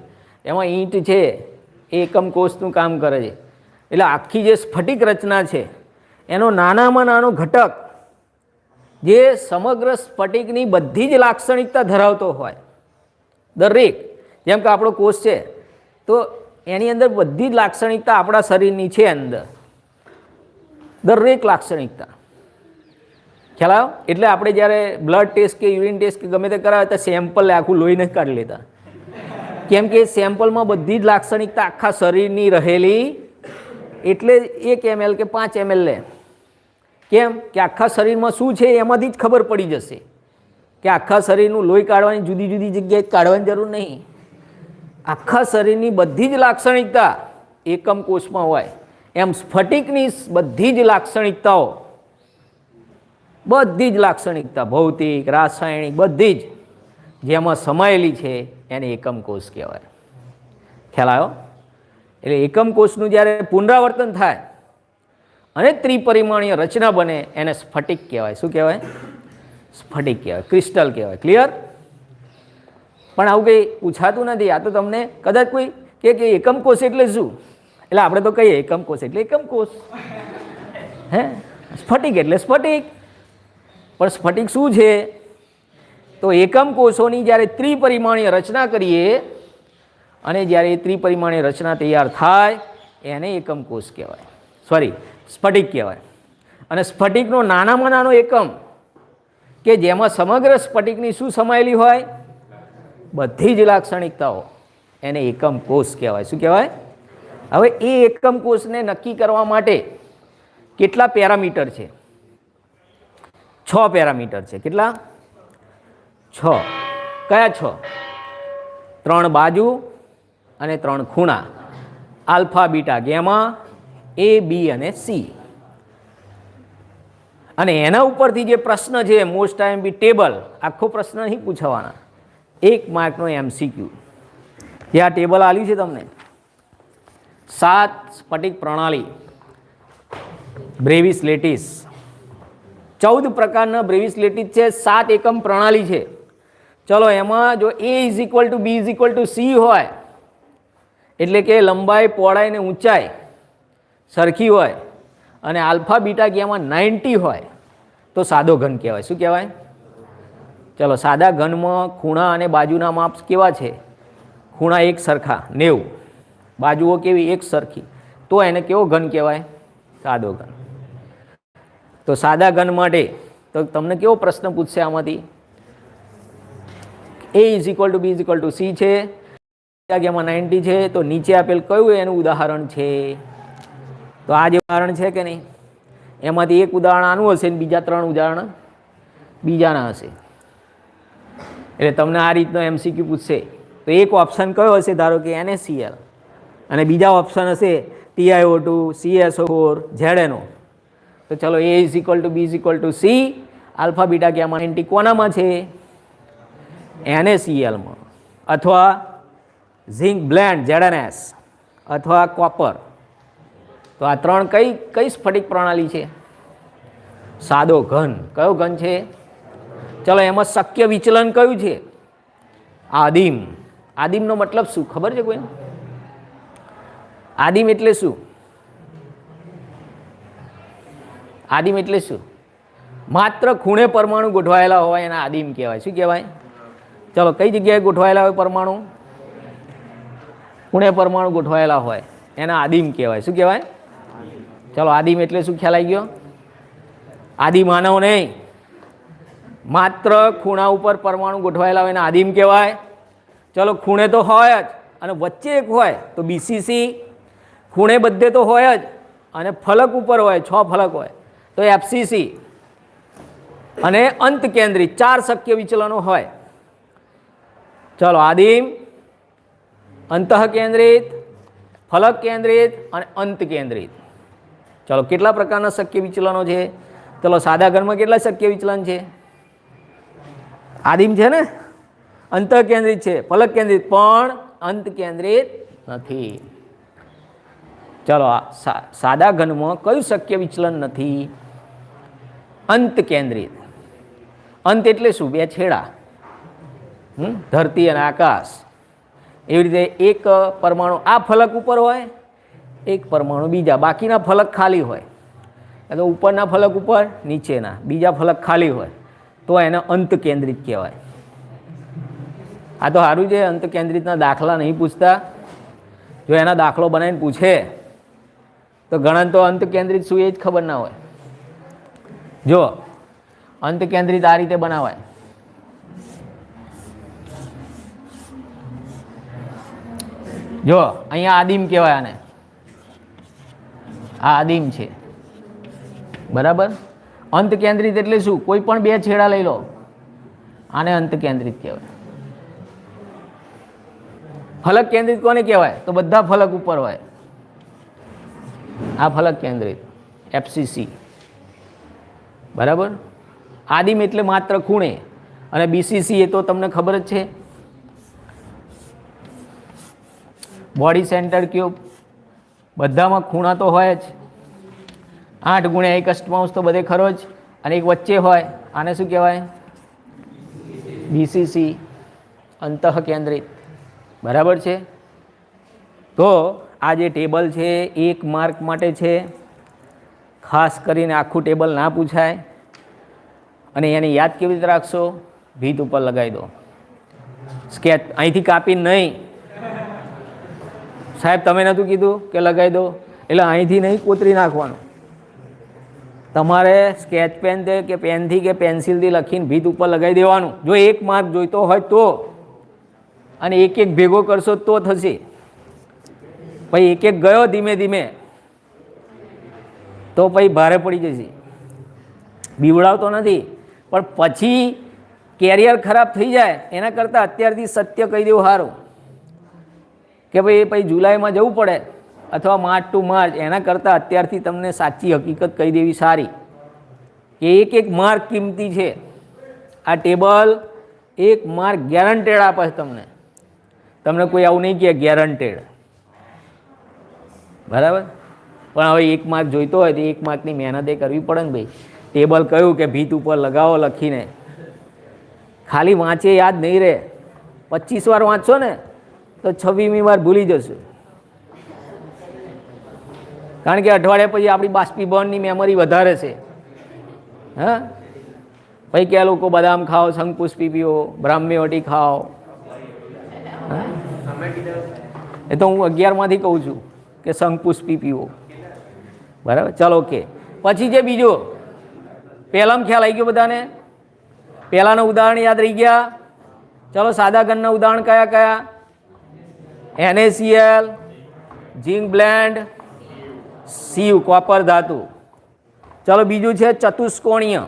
Speaker 1: એમાં ઈંટ છે, એ એકમ કોષનું કામ કરે છે. એટલે આખી જે સ્ફટિક રચના છે એનો નાનામાં નાનો ઘટક જે સમગ્ર સ્ફટિકની બધી જ લાક્ષણિકતા ધરાવતો હોય, દરેક, જેમ કે આપણો કોષ છે તો એની અંદર બધી જ લાક્ષણિકતા આપણા શરીરની છે, અંદર દરેક લાક્ષણિકતા. ખ્યાલ આવ્યો? એટલે આપણે જ્યારે બ્લડ ટેસ્ટ કે યુરિન ટેસ્ટ કે ગમે તે કરાવે તો સેમ્પલ આખું લોહી નથી કાઢી લેતા, કેમ કે સેમ્પલમાં બધી જ લાક્ષણિકતા આખા શરીરની રહેલી, એટલે 1 ml કે 5 ml લે. કેમ કે આખા શરીરમાં શું છે એમાંથી જ ખબર પડી જશે કે આખા શરીરનું લોહી કાઢવાની જુદી જુદી જગ્યાએ કાઢવાની જરૂર નહીં. આખા શરીરની બધી જ લાક્ષણિકતા એકમ કોષમાં હોય. એમ સ્ફટિકની બધી જ લાક્ષણિકતાઓ, બધી જ લાક્ષણિકતા ભૌતિક, રાસાયણિક, બધી જ જેમાં સમાયેલી છે એને એકમ કોષ કહેવાય. ખ્યાલ આવ્યો? એટલે એકમ કોષનું જ્યારે પુનરાવર્તન થાય અને ત્રિપરિમાણીય રચના બને એને સ્ફટિક કહેવાય. શું કહેવાય? સ્ફટિક કહેવાય, ક્રિસ્ટલ કહેવાય. ક્લિયર? પણ આવું કંઈ પૂછાતું નથી. આ તો તમને કદાચ કોઈ કે એકમ કોષ એટલે શું, એટલે આપણે તો કહીએ એકમ કોષ એટલે એકમ કોષ, હે, સ્ફટિક એટલે સ્ફટિક. પણ સ્ફટિક શું છે? તો એકમ કોષોની જ્યારે ત્રિપરિમાણીય રચના કરીએ અને જ્યારે એ ત્રિપરિમાણીય રચના તૈયાર થાય એને એકમ કોષ કહેવાય, સોરી સ્ફટિક કહેવાય. અને સ્ફટિકનો નાનામાં નાનો એકમ કે જેમાં સમગ્ર સ્ફટિકની શું સમાયેલી હોય? બધી જ લાક્ષણિકતાઓ, એને એકમ કોષ કહેવાય. શું કહેવાય? હવે એ એકમ કોષને નક્કી કરવા માટે કેટલા પેરામીટર છે? 6 પેરામીટર છે. કેટલા? 6. કયા 6? 3 બાજુ અને 3 ખૂણા, alpha, beta, gamma, A, B અને C. અને એના ઉપરથી જે પ્રશ્ન છે મોસ્ટ આઈએમપી ટેબલ, આખો પ્રશ્ન નહીં પૂછવાના, 1 માર્કનો MCQ. જે આ ટેબલ આપ્યું છે તમને, 7 સ્ફટિક પ્રણાલી, બ્રેવિસ લેટિસ, 14 પ્રકારના બ્રેવિસ લેટિસ છે, 7 એકમ પ્રણાલી છે. ચલો એમાં જો A = B = C હોય, એટલે કે લંબાઈ, પહોળાઈ ને ઊંચાઈ સરખી હોય અને આલ્ફા, બીટા, ગેમા 90 હોય તો સાદો ઘન કહેવાય. શું કહેવાય? ચલો સાદા ઘનમાં ખૂણા અને બાજુના માપ કેવા છે? ખૂણા એક સરખા 90, બાજુઓ કેવી? એક સરખી, તો એને કેવો ઘન કહેવાય? સાદો ઘન. તો સાદા ઘન માટે તો તમને કેવો પ્રશ્ન પૂછશે આમાંથી? A = B = C છે, ગેમા 90 છે, તો નીચે આપેલ કયું એનું ઉદાહરણ છે? તો આ જે ઉદાહરણ છે કે નહીં, એમાંથી એક ઉદાહરણ આનું હશે ને બીજા 3 ઉદાહરણ બીજાના હશે. એટલે તમને આ રીતનો MCQ પૂછશે તો એક ઓપ્શન કયો હશે? ધારો કે NaCl, અને બીજા ઓપ્શન હશે TiO2, CSO4, ZNO. તો ચલો A = B = C, alpha, beta, gamma 90 કોનામાં છે? NaClમાં, અથવા ઝિંક બ્લેન્ડ ZNS, અથવા કોપર. તો આ 3 કઈ સ્ફટિક પ્રણાલી છે? સાદો ઘન. કયો ઘન છે? ચલો એમાં શક્ય વિચલન કયું છે? આદિમ. આદિમનો મતલબ શું ખબર છે કોઈને? આદિમ એટલે શું? આદિમ એટલે શું? માત્ર ખૂણે પરમાણુ ગોઠવાયેલા હોય એના આદિમ કહેવાય. શું કહેવાય? ચલો કઈ જગ્યાએ ગોઠવાયેલા હોય પરમાણુ? ખૂણે પરમાણુ ગોઠવાયેલા હોય એના આદિમ કહેવાય. શું કહેવાય? ચલો આદિમ એટલે શું ખ્યાલ આવી ગયો? આદિ માનવ નહીં, માત્ર ખૂણા ઉપર પરમાણુ ગોઠવાયેલા હોય એના આદિમ કહેવાય. ચલો ખૂણે તો હોય જ અને વચ્ચે એક હોય તો BCC, ખૂણે બધે તો હોય જ અને ફલક ઉપર હોય, 6 ફલક હોય તો FCC, અને અંત કેન્દ્રિત 4 શક્ય વિચલનો હોય. ચલો આદિમ, અંતઃ કેન્દ્રિત, ફલક કેન્દ્રિત અને અંત કેન્દ્રિત. ચલો કેટલા પ્રકારના શક્ય વિચલનો છે? ચલો સાદા ઘનમાં કેટલા શક્ય વિચલન છે? આદિમ છે ને, અંત કેન્દ્રિત છે, ફલક કેન્દ્રિત પણ અંત કેન્દ્રિત નથી. ચલો સાદા ઘનમાં કયું શક્ય વિચલન નથી? અંત કેન્દ્રિત. અંત એટલે શું? બે છેડા, ધરતી અને આકાશ. એવી રીતે એક પરમાણુ આ ફલક ઉપર હોય, એક પરમાણુ બીજા, બાકીના ફલક ખાલી હોય. એટલે ઉપરના ફલક ઉપર, નીચેના બીજા ફલક ખાલી હોય તો એને અંત કેન્દ્રિત કહેવાય. આ તો સારું છે, અંત કેન્દ્રિતના દાખલા નહીં પૂછતા. જો એના દાખલો બનાવીને પૂછે તો ઘણા તો અંત કેન્દ્રિત શું એ જ ખબર ના હોય. જો અંત કેન્દ્રિત આ રીતે બનાવાય. જો અહીંયા આદિમ કહેવાય આને, આ આદિમ છે, બરાબર. અંત કેન્દ્રિત એટલે શું? કોઈ પણ બે છેડા લઈ લો, આને અંત કેન્દ્રિત કહેવાય. ફલક કેન્દ્રિત કોને કહેવાય? તો બધા ફલક ઉપર હોય. આ ફલક કેન્દ્રિત FCC, બરાબર. આદિમ એટલે માત્ર ખૂણે, અને BCC એ તો તમને ખબર જ છે, બોડી સેન્ટર ક્યુબ. બધામાં ખૂણા તો હોય જ, 8 ગુણ્યા 1 અષ્ટમાંશ તો બધે ખરો જ, અને એક વચ્ચે હોય, આને શું કહેવાય? BCC, અંતઃ કેન્દ્રિત, બરાબર છે. તો આ જે ટેબલ છે 1 માર્ક માટે છે, ખાસ કરીને આખું ટેબલ ના પૂછાય. અને એને યાદ કેવી રીતે રાખશો? ભીત ઉપર લગાવી દો, સ્કેચ અહીંથી કાપી નહીં. સાહેબ તમે નહોતું કીધું કે લગાવી દો, એટલે અહીંથી નહીં કોતરી નાખવાનું. તમારે સ્કેચ પેન કે પેનથી કે પેન્સિલથી લખીને ભીત ઉપર લગાવી દેવાનું. જો 1 માર્ક જોઈતો હોય તો, અને એક એક ભેગો કરશો તો થશે. પછી એક એક ગયો ધીમે ધીમે તો પછી ભારે પડી જશે. બીવડાવતો નથી, પણ પછી કેરિયર ખરાબ થઈ જાય એના કરતાં અત્યારથી સત્ય કહી દેવું સારું. કે ભાઈ પછી જુલાઈમાં જવું પડે અથવા માર્ચ ટુ માર્ચ, એના કરતાં અત્યારથી તમને સાચી હકીકત કહી દેવી સારી. કે એક એક માર્ક કિંમતી છે. આ ટેબલ 1 માર્ક ગેરંટેડ આપે છે તમને. તમને કોઈ આવું નહીં કહે ગેરંટેડ, બરાબર. પણ હવે 1 માર્ક જોઈતો હોય તો 1 માર્કની મહેનત એ કરવી પડે ને ભાઈ. ટેબલ કહ્યું કે ભીત ઉપર લગાવો લખીને, ખાલી વાંચે યાદ નહીં રહે. 25 વાર વાંચશો ને તો 26મી વાર ભૂલી જશો. કારણ કે અઠવાડિયા પછી આપણી બાષ્પીભવનની મેમરી વધારે છે. હા, પછી કે લોકો બદામ ખાઓ, શંખપુષ્પી પીઓ, બ્રાહ્મ્યવટી ખાઓ. એ તો હું 11માંથી કહું છું કે શંખપુષ્પી પીવો, બરાબર. ચાલો ઓકે. પછી જે બીજો પહેલામાં ખ્યાલ આવી ગયો બધાને? પહેલાંનું ઉદાહરણ યાદ રહી ગયા? ચલો સાદા ઘનના ઉદાહરણ કયા કયા? NaCl, ઝીંક બ્લેન્ડ, સીવ કોપર ધાતુ. ચલો બીજું છે ચતુષ્કોણીય.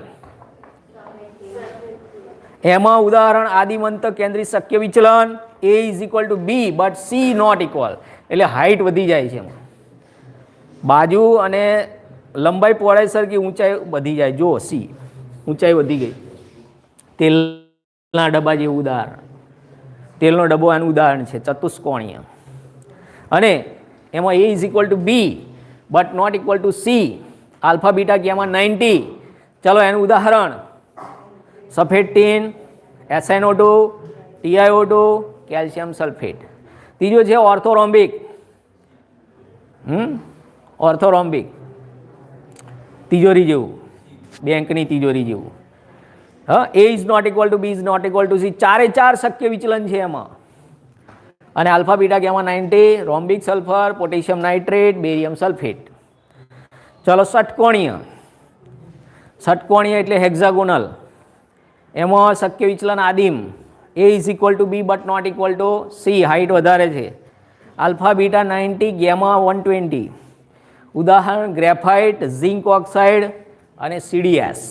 Speaker 1: એમાં ઉદાહરણ આદિમંત કેન્દ્રિત શક્ય વિચલન A = B but C not equal. એટલે હાઇટ વધી જાય છે એમાં, બાજુ અને લંબાઈ પહોળાઈ સરખી, ઊંચાઈ વધી જાય. જો C ઊંચાઈ વધી ગઈ. તેલના ડબ્બા જેવું ઉદાહરણ, તેલનો ડબ્બો એનું ઉદાહરણ છે ચતુષ્કોણીય. અને એમાં A = B but not equal to C, alpha beta gamma 90. ચલો એનું ઉદાહરણ સફેદ tin, SiO2, TiO2, calcium sulphate. ત્રીજો છે ઓર્થોરોમ્બિક. ઓર્થોરોમ્બિક તિજોરી જેવું, બેંકની તિજોરી જેવું. હા, A ≠ B ≠ C, 4 શક્ય વિચલન છે એમાં. અને alpha beta gamma 90, rhombic sulphur, potassium nitrate, barium sulphate. ચલો ષટકોણીય. ષટકોણીય એટલે હેક્ઝાગોનલ. એમાં શક્ય વિચલન આદિમ. A = B but not equal to C, height વધારે છે. Alpha beta 90, gamma 120. ઉદાહરણ ગ્રેફાઇટ, ઝિંક ઓક્સાઇડ અને CDS,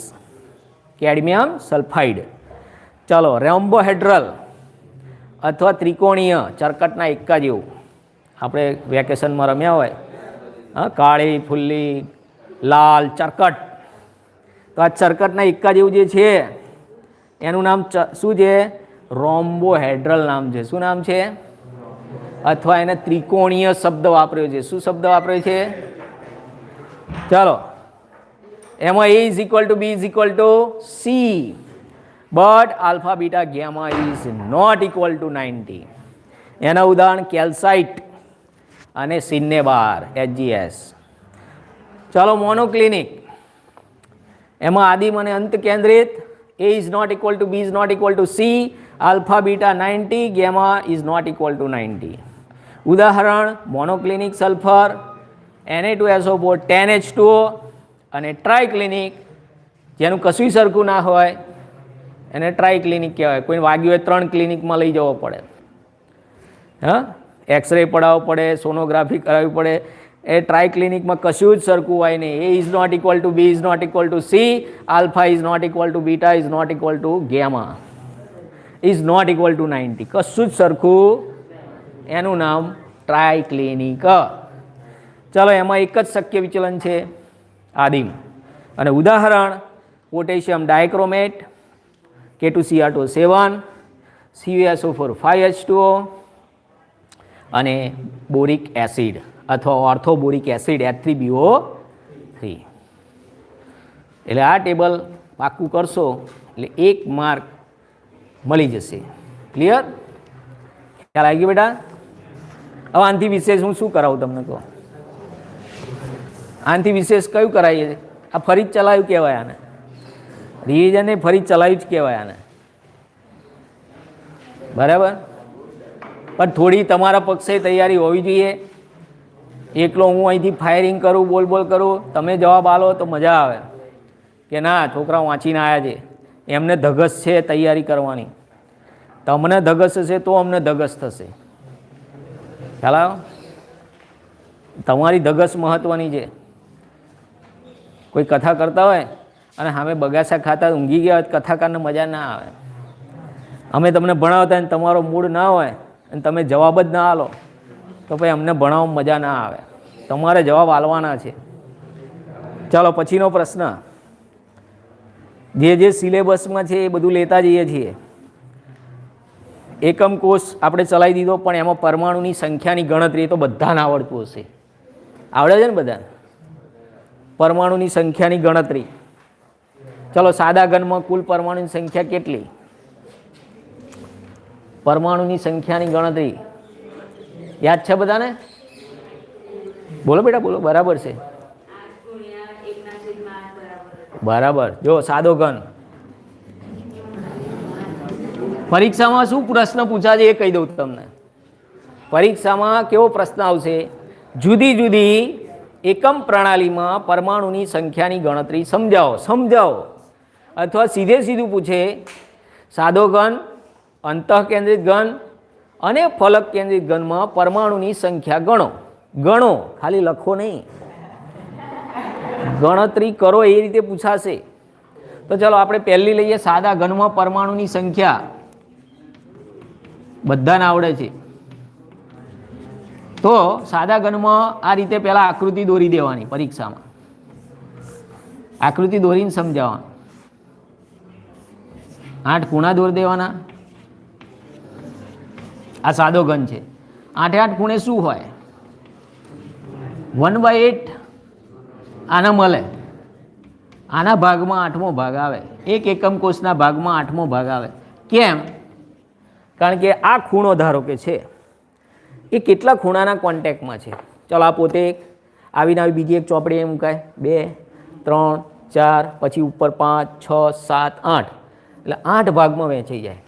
Speaker 1: કેડમિયમ સલ્ફાઇડ. ચાલો રેમ્બોહેડ્રલ અથવા ત્રિકોણીય, ચરકટના એક્કા જેવું. આપણે વેકેશનમાં રમ્યા હોય, હા, કાળી ફુલ્લી લાલ ચરકટ. તો આ સર્કટના એકા જેવું જે છે એનું નામ શું છે? રોમ્બોહેડ્રલ નામ છે. શું નામ છે? અથવા એને ત્રિકોણીય શબ્દ વાપર્યો છે. શું શબ્દ વાપર્યો છે? ચાલો, એમાં A is equal to B is equal to C, but alpha beta gamma is not equal to 90. એના ઉદાહરણ કેલ્સાઇટ અને સિન્નેબાર HGS. ચાલો, મોનોક્લિનિક, એમાં આદિમ અને અંત કેન્દ્રિત. A is not equal to B is not equal to C, alpha beta 90, gamma is not equal to 90. ઉદાહરણ મોનોક્લિનિક sulphur Na2SO4 10H2O અને ટ્રાયક્લિનિક જેનું કશું સરખું ના હોય એને ટ્રાયક્લિનિક કહેવાય. કોઈ વાગ્યું હોય 3 ક્લિનિકમાં લઈ જવો પડે, હા, એક્સરે પડાવવો પડે, સોનોગ્રાફી કરાવવી પડે. એ ટ્રાયક્લિનિકમાં કશું જ સરખું હોય નહીં. A is not equal to B is not equal to C, alpha is not equal to beta is not equal to gamma is not equal to 90. કશું જ સરખું, એનું નામ ટ્રાયક્લિનિક. ચલો, એમાં એક જ શક્ય વિચલન છે, આદિમ. અને ઉદાહરણ potassium dichromate K2Cr2O7, CuSO4 5H2O અને બોરિક એસિડ અથવા ઓર્થોબોરિક એસિડ H3BO3. એટલે આ ટેબલ પાક્કું કરશો એટલે 1 માર્ક મળી જશે. ક્લિયર? ખ્યાલ આવી ગયો બેટા? હવે આનાથી વિશેષ હું શું કરાવું તમને કહો? આનાથી વિશેષ કયું કરાવીએ? આ ફરી જ ચલાવ્યું કહેવાય આને. રિવિઝન એ ફરી ચલાવ્યું જ કહેવાય આને. બરાબર? પણ થોડી તમારા પક્ષે તૈયારી હોવી જોઈએ. એકલો હું અહીંથી ફાયરિંગ કરું, બોલ કરું, તમે જવાબ આલો તો મજા આવે કે ના છોકરા વાંચીને આવ્યા છે, એમને ધગસ છે તૈયારી કરવાની. તમને ધગસ હશે તો અમને ધગસ થશે. ખ્યાલ આવ્યો? તમારી ધગસ મહત્વની છે. કોઈ કથા કરતા હોય અને સામે બગાસા ખાતા ઊંઘી ગયા હોય, કથાકારને મજા ના આવે. અમે તમને ભણાવતા ને તમારો મૂડ ના હોય અને તમે જવાબ જ ના આલો તો ભાઈ અમને ભણાવવામાં મજા ના આવે. તમારે જવાબ આલવાના છે. ચાલો, પછીનો પ્રશ્ન. જે સિલેબસમાં છે એ બધું લેતા જઈએ છીએ. એકમ કોષ આપણે ચલાવી દીધો, પણ એમાં પરમાણુની સંખ્યાની ગણતરી તો બધાને આવડતું હશે. આવડે છે ને બધા? પરમાણુની સંખ્યાની ગણતરી. ચલો, સાદા ઘનમાં કુલ પરમાણુની સંખ્યા કેટલી? પરમાણુની સંખ્યાની ગણતરી યાદ છે બધાને? બોલો બેટા, બોલો. બરાબર છે, બરાબર. જો સાદો ઘન, પરીક્ષામાં શું પ્રશ્ન પૂછાશે એ કહી દઉં તમને. પરીક્ષામાં કેવો પ્રશ્ન આવશે? જુદી જુદી એકમ પ્રણાલીમાં પરમાણુની સંખ્યાની ગણતરી સમજાવો. અથવા સીધું પૂછે સાદો ઘન, અંતઃકેન્દ્રિત ઘન અને ફલક કેન્દ્રિત ઘનમાં પરમાણુની સંખ્યા ગણો. ખાલી લખો નહીં, ગણતરી કરો. એ રીતે પૂછાશે. તો ચાલો આપણે પહેલી લઈએ. સાદા ઘનમાં પરમાણુની સંખ્યા બધાને આવડે છે. તો સાદા ઘનમાં આ રીતે પહેલા આકૃતિ દોરી દેવાની. પરીક્ષામાં આકૃતિ દોરીને સમજાવવાનું. 8 ખૂણા દોરી દેવાના. આ સાદો ઘન છે. 8 ખૂણે શું હોય? 1/8 આના મળે. આના ભાગમાં 8મો ભાગ આવે. એક એકમ કોષના ભાગમાં 8મો ભાગ આવે. કેમ? કારણ કે આ ખૂણો ધારો કે છે એ કેટલા ખૂણાના કોન્ટેક્ટમાં છે. ચાલો, આ પોતે આવીને બીજી એક ચોપડી એ મુકાય. 2, 3, 4, પછી ઉપર 5, 6, 7, 8. એટલે 8 ભાગમાં વહેંચાઈ જાય.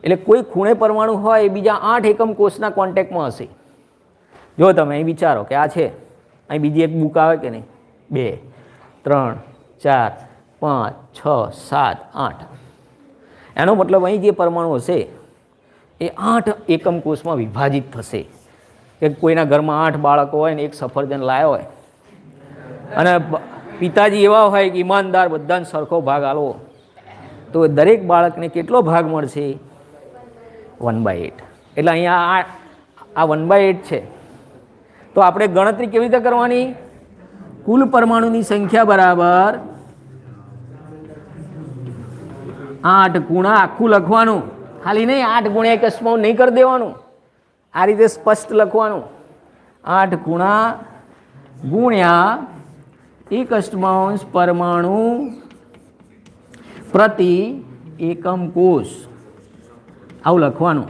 Speaker 1: એટલે કોઈ ખૂણે પરમાણુ હોય એ બીજા 8 એકમ કોષના કોન્ટેક્ટમાં હશે. જો તમે અહીં વિચારો કે આ છે, અહીં બીજી એક બુક આવે કે નહીં? 2, 3, 4, 5, 6, 7, 8. એનો મતલબ અહીં જે પરમાણુ હશે એ 8 એકમ કોષમાં વિભાજિત થશે. કે કોઈના ઘરમાં 8 બાળકો હોય ને એક સફરજન લાવ્યો હોય અને પિતાજી એવા હોય કે ઈમાનદાર, બધાને સરખો ભાગ આલવો, તો દરેક બાળકને કેટલો ભાગ મળશે? 1/8. એટલે અહીંયા આ 1/8 છે. તો આપણે ગણતરી કેવી રીતે કરવાની? કુલ પરમાણુની સંખ્યા બરાબર 8 ગુણા આખું લખવાનું, ખાલી નહીં 8 ગુણ્યા 1 અસ્માઉસ નહીં કરી દેવાનું, આ રીતે સ્પષ્ટ લખવાનું. 8 ગુણ્યા 1 અસ્માઉસ પરમાણુ પ્રતિ એકમ કોષ, આવું લખવાનું.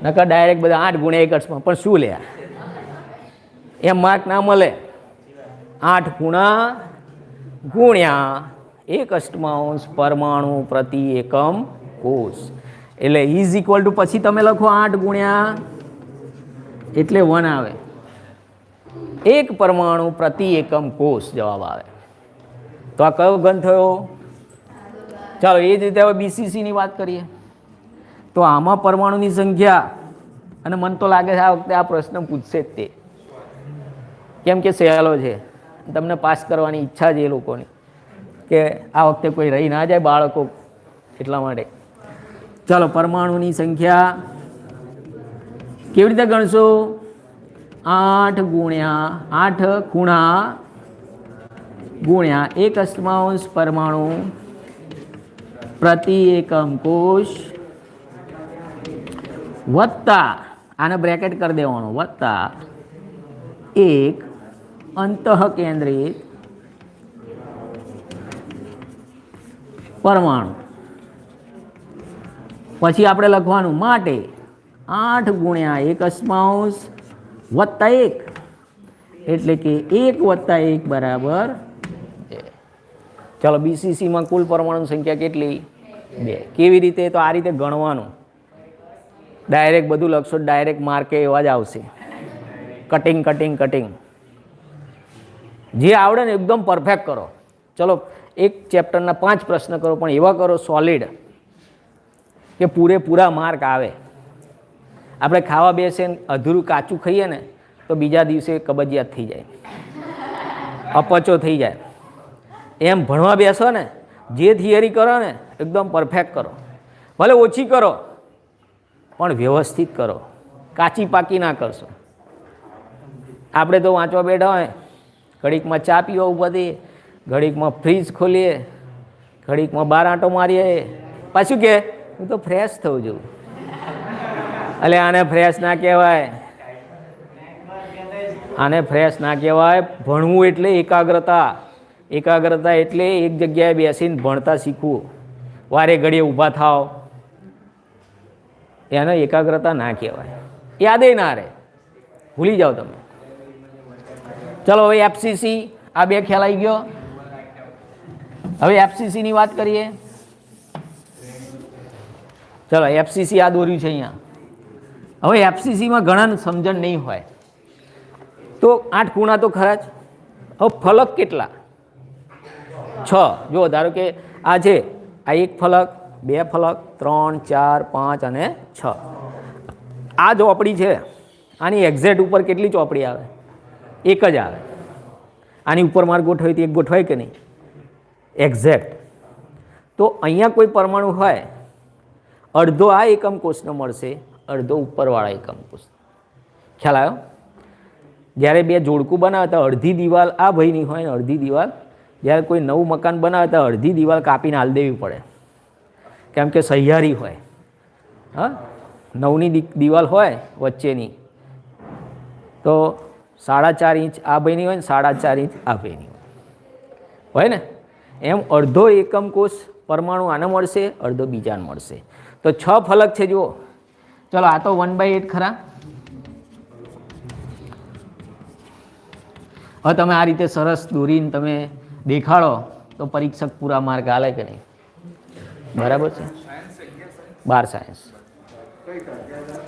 Speaker 1: નકર ડાયરેક્ટ બધા 8 ગુણ્યા 1 અસ્માઉસ, પણ શું લે એમ માર્ક ના મળે. 8 ગુણ્યા 1 અસ્માઉસ પરમાણુ પ્રતિ એકમ કોષ, એટલે ઇઝ ઇક્વલ ટુ પછી તમે લખો 8 ગુણ્યા એટલે 1 આવે, 1 પરમાણુ પ્રતિ એકમ કોષ જવાબ આવે. તો આ કયો ઘન થયો? ચાલો એ જ રીતે હવે બીસીસીની વાત કરીએ. તો આમાં પરમાણુની સંખ્યા, અને મને તો લાગે છે આ વખતે આ પ્રશ્ન પૂછશે જ તે, કેમ કે સહેલો છે, તમને પાસ કરવાની ઈચ્છા છે એ લોકોની, કે આ વખતે કોઈ રહી ના જાય બાળકો, એટલા માટે. ચાલો પરમાણુની સંખ્યા કેવી રીતે ગણશો? 8 ગુણ્યા 1 અસ્માઉસ પરમાણુ પ્રતિ એકમ કોષ વત્તા, આને બ્રેકેટ કરી દેવાનું, વત્તા 1 અંતઃકેન્દ્રિત પરમાણુ. પછી આપણે લખવાનું માટે 8 ગુણ્યા 1 અસ્માઉસ વત્તા 1, એટલે કે 1 વત્તા 1 બરાબર 2. ચાલો બીસીસીમાં કુલ પરમાણુ સંખ્યા કેટલી? 2. કેવી રીતે? તો આ રીતે ગણવાનું, ડાયરેક્ટ બધું લખશો, ડાયરેક્ટ માર્કે એવા જ આવશે. કટિંગ જે આવડે ને એકદમ પરફેક્ટ કરો. ચલો એક ચેપ્ટરના 5 પ્રશ્ન કરો, પણ એવા કરો સોલિડ કે પૂરેપૂરા માર્ક આવે. આપણે ખાવા બેસે અધૂરું કાચું ખાઈએ ને તો બીજા દિવસે કબજિયાત થઈ જાય, અપચો થઈ જાય. એમ ભણવા બેસો ને, જે થિયરી કરો ને એકદમ પરફેક્ટ કરો, ભલે ઓછી કરો પણ વ્યવસ્થિત કરો, કાચી પાકી ના કરશો. આપણે તો વાંચવા બેઠા હોય, ઘડીકમાં ચા પીવા ઊભા થઈએ, ઘડીકમાં ફ્રીજ ખોલીએ, ઘડીકમાં બાર આંટો મારીએ, પાછું કે હું તો ફ્રેશ થવું જોઉં. એટલે આને ફ્રેશ ના કહેવાય, આને ફ્રેશ ના કહેવાય. ભણવું એટલે એકાગ્રતા, એકાગ્રતા એટલે એક જગ્યાએ બેસીને ભણતા શીખવું, વારે ઘડીએ ઊભા થાવ, એને એકાગ્રતા ના કહેવાય. યાદે ના રહે, ભૂલી જાઓ તમે. ચલો હવે એફસીસી, આ 2 ખ્યાલ આવી ગયો. હવે એફસીસીની વાત કરીએ. ચલો એફસીસી આ દોર્યું છે અહીંયા. હવે એફસીસીમાં ઘણા સમજણ નહીં હોય તો 8 ખૂણા તો ખરા જ. હવે ફલક કેટલા? 6. જો ધારો કે આ છે, આ 1 ફલક, 2 ફલક, 3, 4, 5 અને 6. આ ચોપડી છે, આની એક્ઝેક્ટ ઉપર કેટલી ચોપડી આવે? 1 જ આવે. આની ઉપર મારે ગોઠવી તો 1 ગોઠવાય કે નહીં? એક્ઝેક્ટ. તો અહીંયા કોઈ પરમાણુ હોય, અડધો આ એકમ કોષનો મળશે, અડધો ઉપરવાળા એકમ કોષ. ખ્યાલ આવ્યો? જ્યારે 2 જોડકું બનાવે તો અડધી દિવાલ આ ભાઈની હોય ને અડધી દિવાલ, જ્યારે કોઈ નવું મકાન બનાવે તો અડધી દિવાલ કાપીને હાલ દેવી પડે, કેમ કે સહિયારી હોય. હા, 9ની દિવાલ હોય વચ્ચેની તો 4.5 ઇંચ આ ભાઈની હોય ને 4.5 ઇંચ આ ભાઈની હોય ને. એમ અડધો એકમ કોષ પરમાણુ આને મળશે, અડધો બીજાને મળશે. તો 6 ફલક છે જુઓ. ચલો આ તો 1/8 ખરા. હવે તમે આ રીતે સરસ દોરીને તમે દેખાડો તો પરીક્ષક પૂરા માર્ક આલે કે નહીં? બરાબર છે. 12 સાયન્સ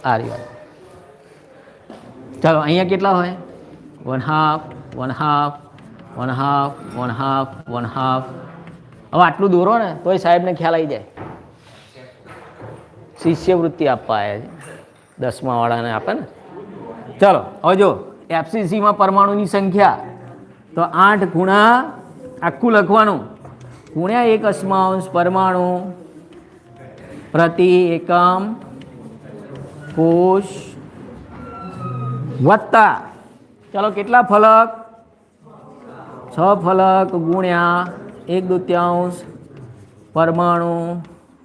Speaker 1: આ રહી વાત. ચાલો અહીંયા કેટલા હોય? 1/2, 1/2, 1/2, 1/2, 1/2. હવે આટલું દોરો ને તોય સાહેબને ખ્યાલ આવી જાય. શિષ્યવૃત્તિ આપવા આવ્યા છે, 10મા વાળાને આપે ને. ચલો હવે જો એફસીસીમાં પરમાણુની સંખ્યા તો 8 ગુણા આખું લખવાનું, ગુણ્યા 1 અસ્માઉસ પરમાણુ પ્રતિ એકમ કોષ વત્તા, ચાલો કેટલા ફલક? 6 ફલક ગુણ્યા 1/2 પરમાણુ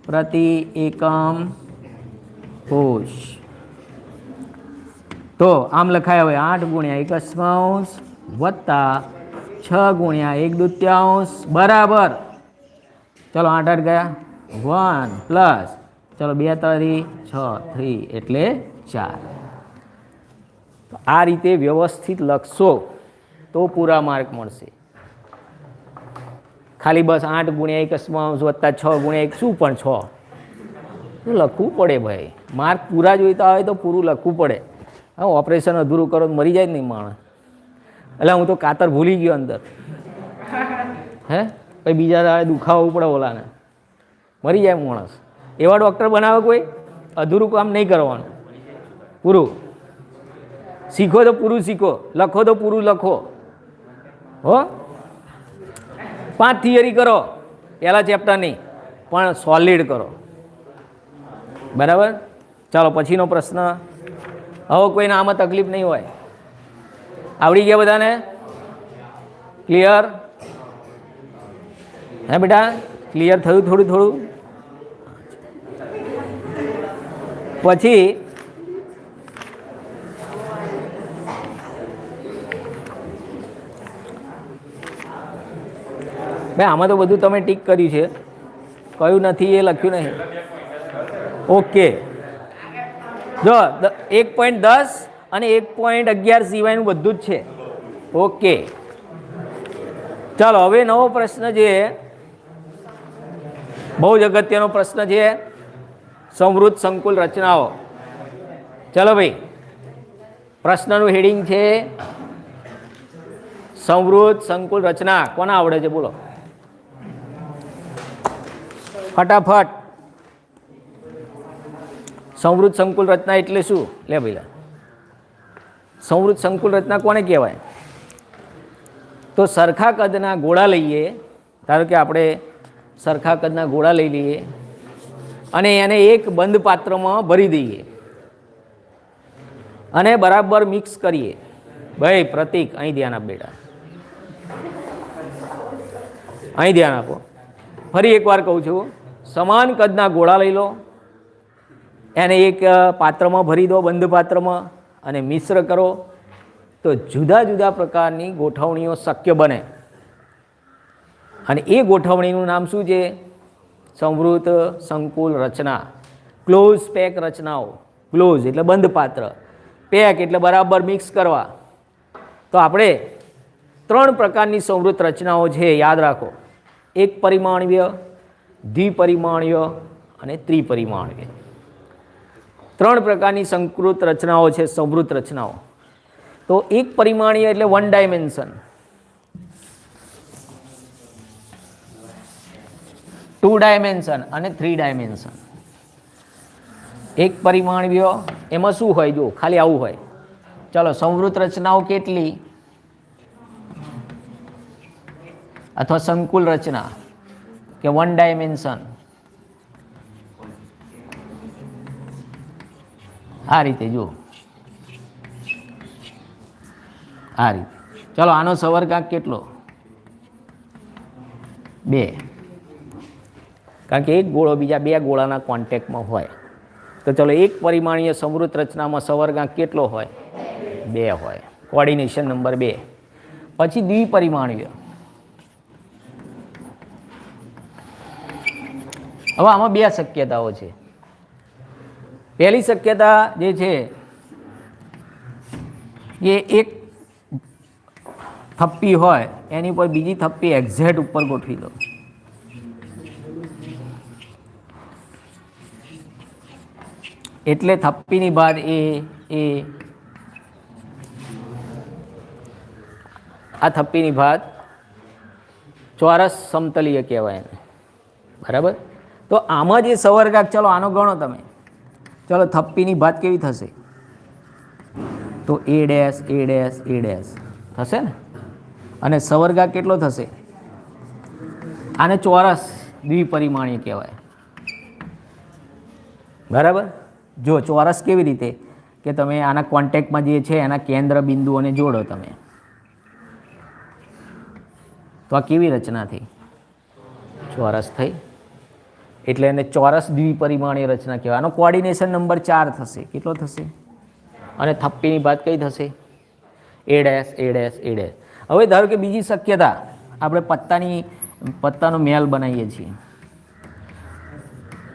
Speaker 1: પ્રતિ એકમ કોષ. તો આમ લખાય હવે 8 ગુણ્યા 1 દશાંશ વત્તા 6 ગુણ્યા 1 દૂત્યાંશ બરાબર. ચલો 8 8 ગયા 1 પ્લસ ચલો 2 3 6 3 એટલે 4. આ રીતે વ્યવસ્થિત લખશો તો પૂરા માર્ક મળશે. ખાલી બસ 8 ગુણ્યા 1 દશાંશ વત્તા 6 ગુણ્યા 1 શું પણ 6 તો લખવું પડે ભાઈ. માર્ક પૂરા જોઈતા હોય તો પૂરું લખવું પડે. હા, ઓપરેશન અધૂરું કરો તો મરી જાય જ નહીં માણસ. એટલે હું તો કાતર ભૂલી ગયો અંદર. હે પછી બીજા દાડે દુખાવવું પડે ઓલાને, મરી જાય માણસ. એવા ડૉક્ટર બનાવે કોઈ. અધૂરું કામ નહીં કરવાનું, પૂરું શીખો તો પૂરું શીખો, લખો તો પૂરું લખો. હો 5 થિયરી કરો પહેલાં ચેપ્ટરની, પણ સોલિડ કરો. બરાબર. ચાલો પછીનો પ્રશ્ન. હવે કોઈને આમાં તકલીફ નહીં હોય. આવડી ગયા બધાને? ક્લિયર? હે બેટા, ક્લિયર થયું થોડું થોડું? પછી ભાઈ આમાં તો બધું તમે ટીક કર્યું છે, કયું નથી એ લખ્યું નહીં. ઓકે, જો 1.10 અને 1.11 સિવાયનું બધું જ છે. ઓકે, ચાલો હવે નવો પ્રશ્ન છે, બહુ જ અગત્યનો પ્રશ્ન છે, સમૃદ્ધ સંકુલ રચનાઓ. ચલો ભાઈ, પ્રશ્નનું હેડિંગ છે સમૃદ્ધ સંકુલ રચના. કોના આવડે છે બોલો ફટાફટ. સમૃદ્ધ સંકુલ રચના એટલે શું? લે ભાઈ, સમૃદ્ધ સંકુલ રચના કોને કહેવાય? તો સરખા કદના ગોળા લઈએ, ધારો કે આપણે સરખા કદના ગોળા લઈ લઈએ અને એને એક બંધ પાત્રમાં ભરી દઈએ અને બરાબર મિક્સ કરીએ. ભાઈ પ્રતિક, અહીં ધ્યાન આપ બેટા, અહીં ધ્યાન આપો. ફરી એકવાર કહું છું, સમાન કદના ગોળા લઈ લો, એને એક પાત્રમાં ભરી દો, બંધ પાત્રમાં, અને મિશ્ર કરો તો જુદા જુદા પ્રકારની ગોઠવણીઓ શક્ય બને. અને એ ગોઠવણીનું નામ શું છે? સમૃદ્ધ સંકુલ રચના. ક્લોઝ પેક રચનાઓ. ક્લોઝ એટલે બંધ પાત્ર, પેક એટલે બરાબર મિક્સ કરવા. તો આપણે 3 પ્રકારની સમૃદ્ધ રચનાઓ છે, યાદ રાખો. 1 પરિમાણીય, દ્વિપરિમાણીય અને ત્રિપરિમાણીય. 3 પ્રકારની સંકૃત રચનાઓ છે, સમૃદ્ધ રચનાઓ. તો 1 પરિમાણીય એટલે 1 ડાયમેન્શન, 2 ડાયમેન્શન અને 3 ડાયમેન્શન. 1 પરિમાણીય એમાં શું હોય? જો ખાલી આવું હોય. ચાલો, સમૃદ્ધ રચનાઓ કેટલી? અથવા સંકુલ રચના કે 1 ડાયમેન્શન, આ રીતે જો, આ રીતે. ચલો, આનો સવર્ગાંક કેટલો? 2. કારણ કે એક ગોળો બીજા 2 ગોળાના કોન્ટેક્ટમાં હોય. તો ચલો, 1 પરિમાણીય સમૃદ્ધ રચનામાં સવર્ગાંક કેટલો હોય? 2 હોય. Coordination number 2. પછી દ્વિપરિમાણીય. હવે આમાં 2 શક્યતાઓ છે. પહેલી શક્યતા જે છે એ એક થપ્પી હોય, એની ઉપર બીજી થપ્પી એક્ઝેક્ટ ઉપર ગોઠવી દો. એટલે થપ્પીની બાદ આ થપ્પીની બાદ ચોરસ સમતલીય કહેવાય એને. બરાબર. તો આમાં જે સવર્ગાંક, ચલો આનો ગણો તમે. ચલો, થપ્પીની ભાત કેવી થશે? તો A dash A dash A dash થશે ને. અને સવર્ગાંક કેટલો થશે? આને ચોરસ દ્વિપરિમાણીય કહેવાય. બરાબર. જો ચોરસ કેવી રીતે કે તમે આના કોન્ટેક્ટમાં જે છે એના કેન્દ્ર બિંદુઓને જોડો તમે, તો આ કેવી રચના થઈ? ચોરસ થઈ. એટલે એને ચોરસ દ્વિપરિમાણીય રચના કહેવાય. આનો કોઓર્ડિનેશન નંબર 4 થશે. કેટલો થશે? અને થપ્પીની બાદ કઈ થશે? A dash A dash A dash. હવે ધારો કે બીજી શક્યતા, આપણે પત્તાનો મેલ બનાવીએ છીએ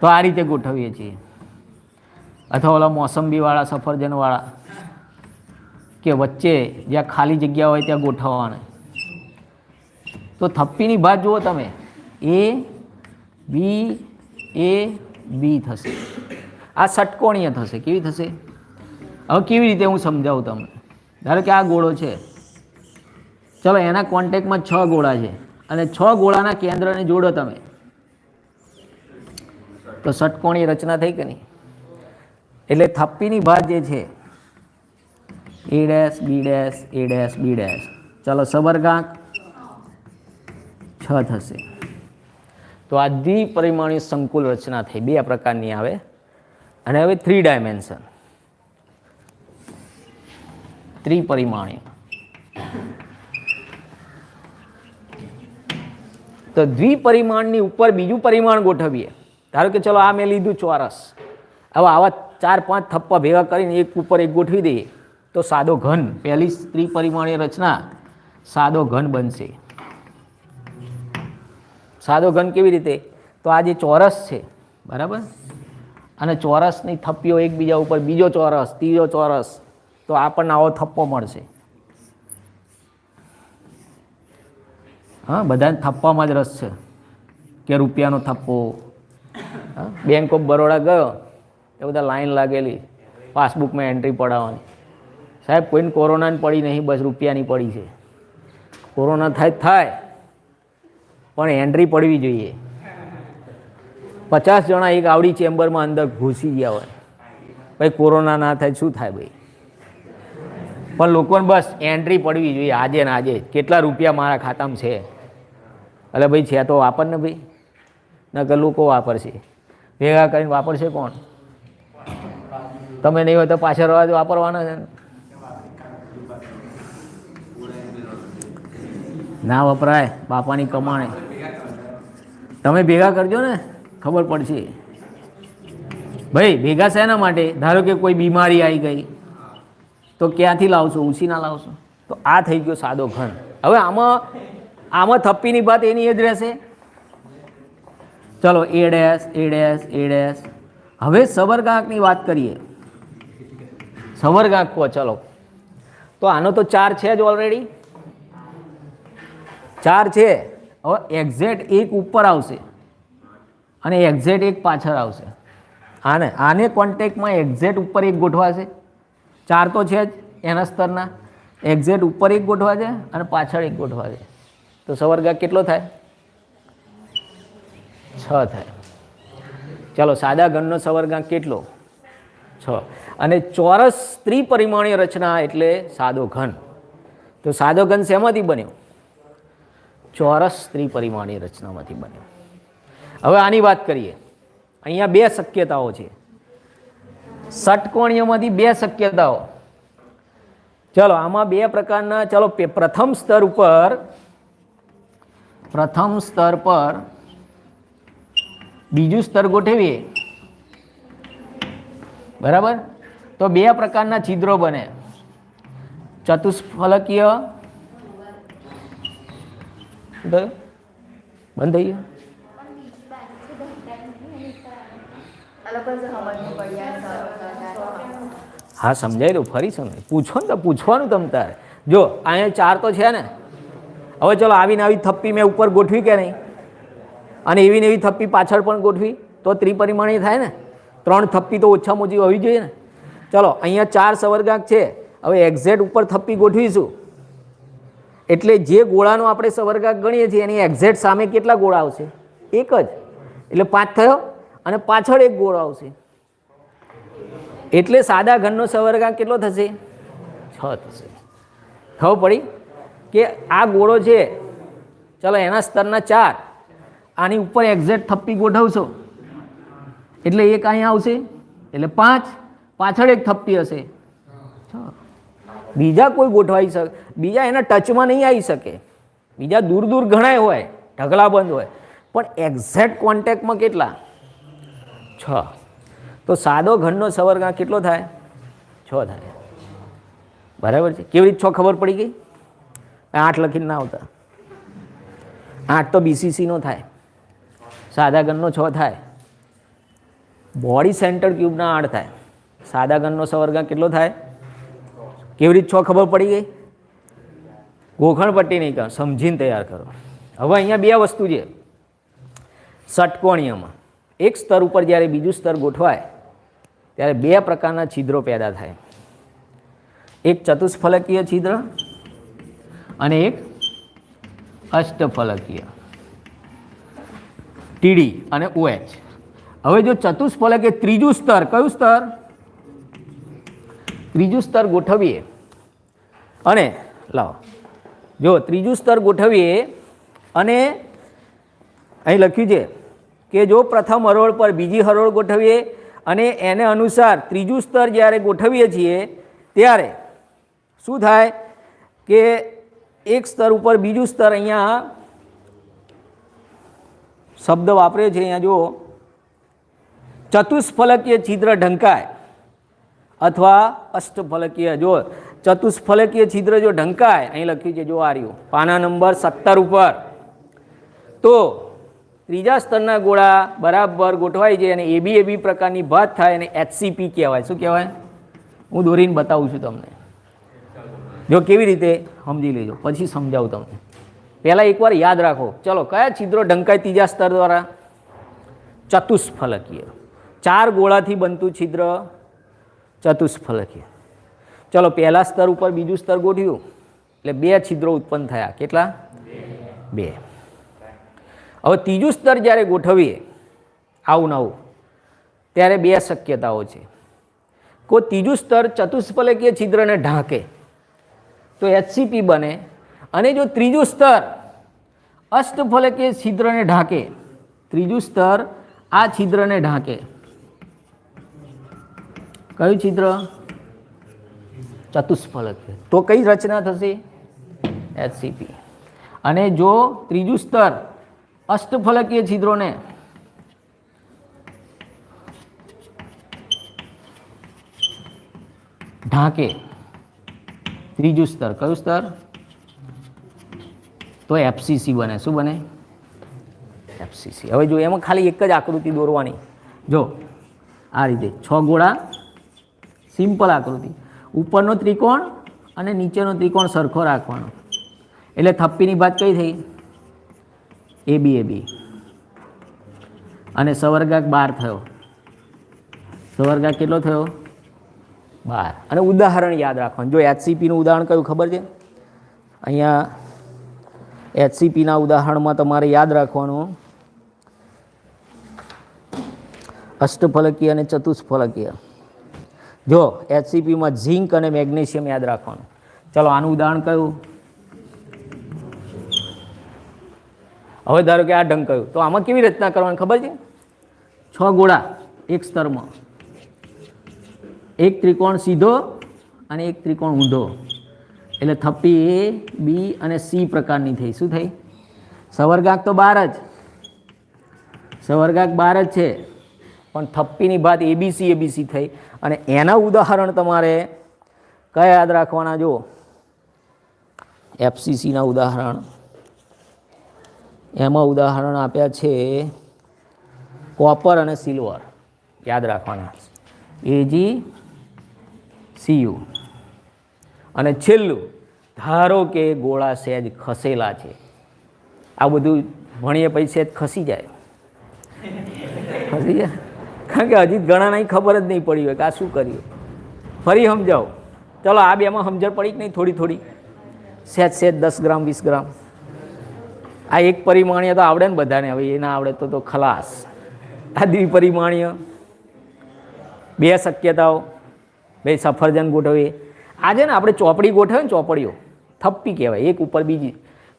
Speaker 1: તો આ રીતે ગોઠવીએ છીએ, અથવા ઓલા મોસંબીવાળા સફરજનવાળા કે વચ્ચે જ્યાં ખાલી જગ્યા હોય ત્યાં ગોઠવવાના. તો થપ્પીની બાદ જુઓ તમે, A B થશે. આ ષટકોણીય થશે. કેવી થશે? હવે કેવી રીતે હું સમજાવું તમને. ધારો કે આ ગોળો છે, ચલો એના કોન્ટેક્ટમાં 6 ગોળા છે અને 6 ગોળાના કેન્દ્રને જોડો તમે, તો ષટકોણીય રચના થઈ કે નહીં? એટલે થપ્પીની બાદ જે છે A dash B dash A dash B dash, ચલો સબરગાંક 6 થશે. તો આ દ્વિપરિમાણીય સંકુલ રચના થઈ. 2 પ્રકારની આવે. અને હવે 3 ડાયમેન્શન, ત્રિપરિમાણીય. તો દ્વિપરિમાણની ઉપર બીજું પરિમાણ ગોઠવીએ. ધારો કે ચલો આ મેં લીધું ચોરસ. હવે આવા 4-5 થપ્પા ભેગા કરીને એક ઉપર એક ગોઠવી દઈએ તો સાદો ઘન, પહેલી ત્રિપરિમાણીય રચના સાદો ઘન બનશે. સાદો ઘન કેવી રીતે? તો આ જે ચોરસ છે, બરાબર, અને ચોરસની થપ્પીઓ એકબીજા ઉપર, બીજો ચોરસ, ત્રીજો ચોરસ, તો આપણને આવો થપ્પો મળશે. હા, બધાને થપ્પામાં જ રસ છે કે રૂપિયાનો થપ્પો. બેંક ઓફ બરોડા ગયો એ બધા લાઈન લાગેલી, પાસબુકમાં એન્ટ્રી પડાવવાની. સાહેબ કોઈને કોરોનાની પડી નહીં, બસ રૂપિયાની પડી છે. કોરોના થાય પણ એન્ટ્રી પડવી જોઈએ. 50 જણા એક આવડી ચેમ્બરમાં અંદર ઘૂસી ગયા હોય, ભાઈ કોરોના ના થાય શું થાય ભાઈ? પણ લોકોને બસ એન્ટ્રી પડવી જોઈએ આજે ને આજે, કેટલા રૂપિયા મારા ખાતામાં છે. એટલે ભાઈ છે તો વાપર ને ભાઈ, નકર લોકો વાપરશે. ભેગા કરીને વાપરશે કોણ? તમે નહીં હોય તો પાછળ વાપરવાના છે. ના વપરાય, બાપાની કમાણે. તમે ભેગા કરજો ને, ખબર પડશે. ભાઈ ભેગા શેના માટે? ધારો કે કોઈ બીમારી આવી ગઈ તો ક્યાંથી લાવશો? ઉછીના લાવશો. તો આ થઈ ગયો સાદો ઘન. હવે આમાં થપ્પીની વાત એની એ જ રહેશે. ચલો A dash A dash A dash. હવે સબરગાંકની વાત કરીએ. સબરગાંક કહો ચલો, તો આનો તો 4 છે જ ઓલરેડી, 4 છે. હવે એક્ઝેક્ટ 1 ઉપર આવશે અને એક્ઝેક્ટ 1 પાછળ આવશે. આને કોન્ટેક્ટમાં એક્ઝેક્ટ ઉપર 1 ગોઠવાશે. 4 તો છે જ એના સ્તરના. એક્ઝેક્ટ ઉપર 1 ગોઠવાશે અને પાછળ 1 ગોઠવાશે. તો સબરગાંક કેટલો થાય? 6 થાય. ચાલો, સાદા ઘનનો સબરગાંક કેટલો? 6. અને ચોરસ ત્રિપરિમાણીય રચના એટલે સાદો ઘન. તો સાદો ઘન શેમાંથી બન્યો? ચોરસ ત્રિપરિમાણીય રચનામાંથી બન્યો. હવે આની વાત કરીએ. અહીંયા 2 શક્યતાઓ છે. ષટકોણીયમાંથી 2 શક્યતાઓ. ચલો આમાં 2 પ્રકારના. ચલો પ્રથમ સ્તર પર બીજું સ્તર ગોઠવીએ, બરાબર? તો 2 પ્રકારના છિદ્રો બને. ચતુષ્ફલકીય બંધ થઈ ગયું. હા સમજાય દઉં, ફરી સમજાય. પૂછો ને તો પૂછવાનું તમ તારે. જો અહીંયા 4 તો છે ને. હવે ચલો આવીને આવી થપ્પી મેં ઉપર ગોઠવી કે નહીં, અને એવી ને એવી થપ્પી પાછળ પણ ગોઠવી તો ત્રિપરિમાણીય થાય ને. 3 થપ્પી તો ઓછામાં ઓછી હોવી જોઈએ ને. ચલો અહીંયા 4 સબરગાંક છે. હવે એક્ઝેક્ટ ઉપર થપ્પી ગોઠવીશું એટલે જે ગોળાનો આપણે સબરગાંક ગણીએ છીએ એની એક્ઝેક્ટ સામે કેટલા ગોળા આવશે? 1 જ. એટલે 5 થયો અને પાછળ 1 ગોળો આવશે. એટલે સાદા ઘનનો સબરગાંક કેટલો થશે? 6 થશે. ખબર પડી કે આ ગોળો છે, ચલો એના સ્તરના 4, આની ઉપર એક્ઝેક્ટ થપ્પી ગોઠવશો એટલે 1 અહીંયા આવશે, એટલે 5, પાછળ 1 થપ્પી હશે. બીજા કોઈ ગોઠવાઈ શકે, બીજા એના ટચમાં નહીં આવી શકે. બીજા દૂર દૂર ઘણાય હોય, ઢગલા બંધ હોય, પણ એક્ઝેક્ટ કોન્ટેક્ટમાં કેટલા? તો સાદો ઘનનો સવર્ગાંક કેટલો થાય? 6 થાય. બરાબર છે. કેવી રીતે 6 ખબર પડી ગઈ? 8 લખીને ના આવતા. 8 તો BCCનો થાય, સાદા ઘનનો 6 થાય. બોડી સેન્ટર ક્યુબના 8 થાય. સાદા ઘનનો સવર્ગાંક કેટલો થાય? કેવી રીતે 6 ખબર પડી ગઈ? ગોખણ પટ્ટી નહીં કરો, સમજીને તૈયાર કરો. હવે અહીંયા બે વસ્તુ છે ષટકોણીયમાં. એક સ્તર ઉપર જ્યારે બીજું સ્તર ગોઠવાય ત્યારે બે પ્રકારના છિદ્રો પેદા થાય. એક ચતુષ્ફલકીય છિદ્ર અને એક અષ્ટફલકીય, TD અને OH. હવે જો ચતુષ્ફલકીય ત્રીજું સ્તર, કયું સ્તર? ત્રીજું સ્તર ગોઠવીએ અને લાવો, જો ત્રીજું સ્તર ગોઠવીએ અને અહીં લખ્યું છે કે જો પ્રથમ હરોળ પર બીજી હરોળ ગોઠવીએ અને એને અનુસાર ત્રીજું સ્તર જ્યારે ગોઠવીએ છીએ ત્યારે શું થાય કે એક સ્તર ઉપર બીજું સ્તર, અહીંયા શબ્દ વાપર્યો છે, અહીંયા જો ચતુષ્ફલકીય છિદ્ર ઢંકાય અથવા અષ્ટફલકીય. જો ચતુષ્ફલકીય છિદ્ર જો ઢંકાય, અહીં લખ્યું છે જો આ રહ્યું પાના નંબર 17 ઉપર, તો ત્રીજા સ્તરના ગોળા બરાબર ગોઠવાય છે અને AB પ્રકારની ભાત થાય અને HCP કહેવાય. શું કહેવાય? હું દોરીને બતાવું છું તમને. જો કેવી રીતે સમજી લેજો, પછી સમજાવું તમને. પહેલાં એકવાર યાદ રાખો. ચલો, કયા છિદ્રો ઢંકાય ત્રીજા સ્તર દ્વારા? ચતુષ્ફલકીય. 4 ગોળાથી બનતું છિદ્ર ચતુષ્ફલકીય. ચલો, પહેલા સ્તર ઉપર બીજું સ્તર ગોઠવ્યું એટલે 2 છિદ્રો ઉત્પન્ન થયા. કેટલા? 2. હવે ત્રીજું સ્તર જ્યારે ગોઠવીએ આવું નવું ત્યારે 2 શક્યતાઓ છે. કોઈ ત્રીજું સ્તર ચતુષ્ફલકીય છિદ્રને ઢાંકે તો HCP બને, અને જો ત્રીજું સ્તર અષ્ટફલકીય છિદ્રને ઢાંકે, ત્રીજું સ્તર આ છિદ્રને ઢાંકે, કયું છિદ્ર? ચતુષ્ફલકીય. તો કઈ રચના થશે? HCP. અને જો ત્રીજું સ્તર અષ્ટફલકીય છિદ્રોને ઢાંકે, ત્રીજું સ્તર, કયું સ્તર? તો FCC બને. શું બને? FCC. હવે જો એમાં ખાલી એક જ આકૃતિ દોરવાની. જો આ રીતે 6 ગોળા, સિમ્પલ આકૃતિ. ઉપરનો ત્રિકોણ અને નીચેનો ત્રિકોણ સરખો રાખવાનો, એટલે થપ્પીની ભાત કઈ થઈ? AB. અને સવર્ગાંક 12 થયો. સવર્ગાંક કેટલો થયો? 12. અને ઉદાહરણ યાદ રાખવાનું. જો HCPનું ઉદાહરણ કયું ખબર છે? અહીંયા HCPના ઉદાહરણમાં તમારે યાદ રાખવાનું અષ્ટફલકીય અને ચતુષ્ફલકીય. જો HCPમાં ઝિંક અને મેગ્નેશિયમ યાદ રાખવાનું. ચલો, આનું ઉદાહરણ કયું? હવે ધારો કે આ ઢંકાયું, તો આમાં કેવી રચના કરવાની ખબર છે? 6 ગોળા એક સ્તરમાં, એક ત્રિકોણ સીધો અને એક ત્રિકોણ ઊંધો, એટલે થપ્પી A, B અને C પ્રકારની થઈ. શું થઈ? સવર્ગાંક તો 12 જ, સવર્ગાંક 12 જ છે, પણ થપ્પીની ભાત ABC થઈ. અને એના ઉદાહરણ તમારે કયા યાદ રાખવાના? જો FCCના ઉદાહરણ, એમાં ઉદાહરણ આપ્યા છે કોપર અને સિલ્વર. યાદ રાખવાના AgCu. અને છેલ્લું, ધારો કે ગોળા સહેજ ખસેલા છે. આ બધું ભણીએ પછી સહેજ ખસી જાય, ખસી જાય, કારણ કે હજી ઘણા નહીં ખબર જ નહીં પડી હોય કે આ શું કર્યું. ફરી સમજાવો. ચલો, આ બેમાં સમજણ પડી કે નહીં? થોડી સહેજ 10 ગ્રામ 20 ગ્રામ. આ એક પરિમાણીય તો આવડે ને બધાને, હવે એ ના આવડે તો ખલાસ. આ દ્વિપરિમાણીય 2 શક્યતાઓ. ભાઈ સફરજન ગોઠવીએ, આજે ને આપણે ચોપડી ગોઠવે ને, ચોપડીઓ થપ્પી કહેવાય, એક ઉપર બીજી.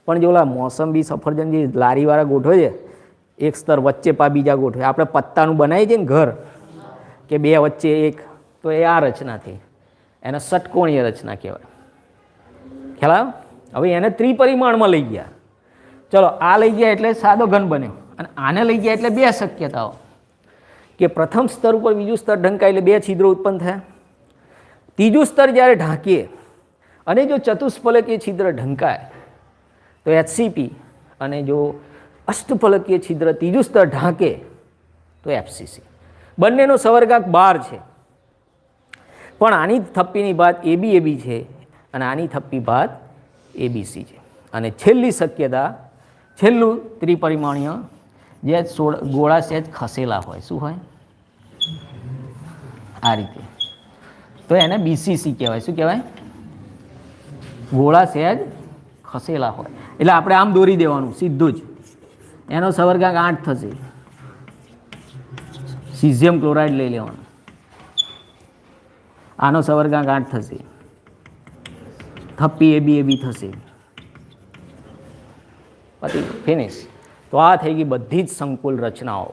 Speaker 1: પણ જો ઓલા મોસંબી સફરજન જે લારીવાળા ગોઠવે છે, એક સ્તર વચ્ચે બીજા ગોઠવે. આપણે પત્તાનું બનાવીએ છીએ ને ઘર, કે 2 વચ્ચે એક, તો એ આ રચના થઈ. એને ષટકોણીય રચના કહેવાય. ખ્યાલ આવ્યો? હવે એને ત્રિપરિમાણમાં લઈ ગયા. ચલો, આ લઈ ગયા એટલે સાદો ઘન બન્યો, અને આને લઈ ગયા એટલે 2 શક્યતાઓ. કે પ્રથમ સ્તર ઉપર બીજું સ્તર ઢંકાય એટલે 2 છિદ્રો ઉત્પન્ન થયા. ત્રીજું સ્તર જ્યારે ઢાંકીએ અને જો ચતુષ્ફલકીય છિદ્ર ઢંકાય તો HCP, અને જો અષ્ટફલકીય છિદ્ર ત્રીજું સ્તર ઢાંકે તો FCC. બંનેનો સવર્ગાંક 12 છે, પણ આની થપ્પીની ભાત ABAB છે અને આની થપ્પી ભાત ABC છે. અને છેલ્લી શક્યતા, છેલ્લું ત્રિપરિમાણીય જે ગોળા સહેજ ખસેલા હોય, શું હોય આ રીતે, તો એને BCC કહેવાય. શું કહેવાય? ગોળા સહેજ ખસેલા હોય. એટલે આપણે આમ દોરી દેવાનું સીધું જ, એનો સવર્ગાંક 8 થશે. સિઝિયમ ક્લોરાઇડ લઈ લેવાનું, આનો સવર્ગાંક 8 થશે. થપ્પી ABAB થશે. પછી ફિનિશ. તો આ થઈ ગઈ બધી જ સંકુલ રચનાઓ.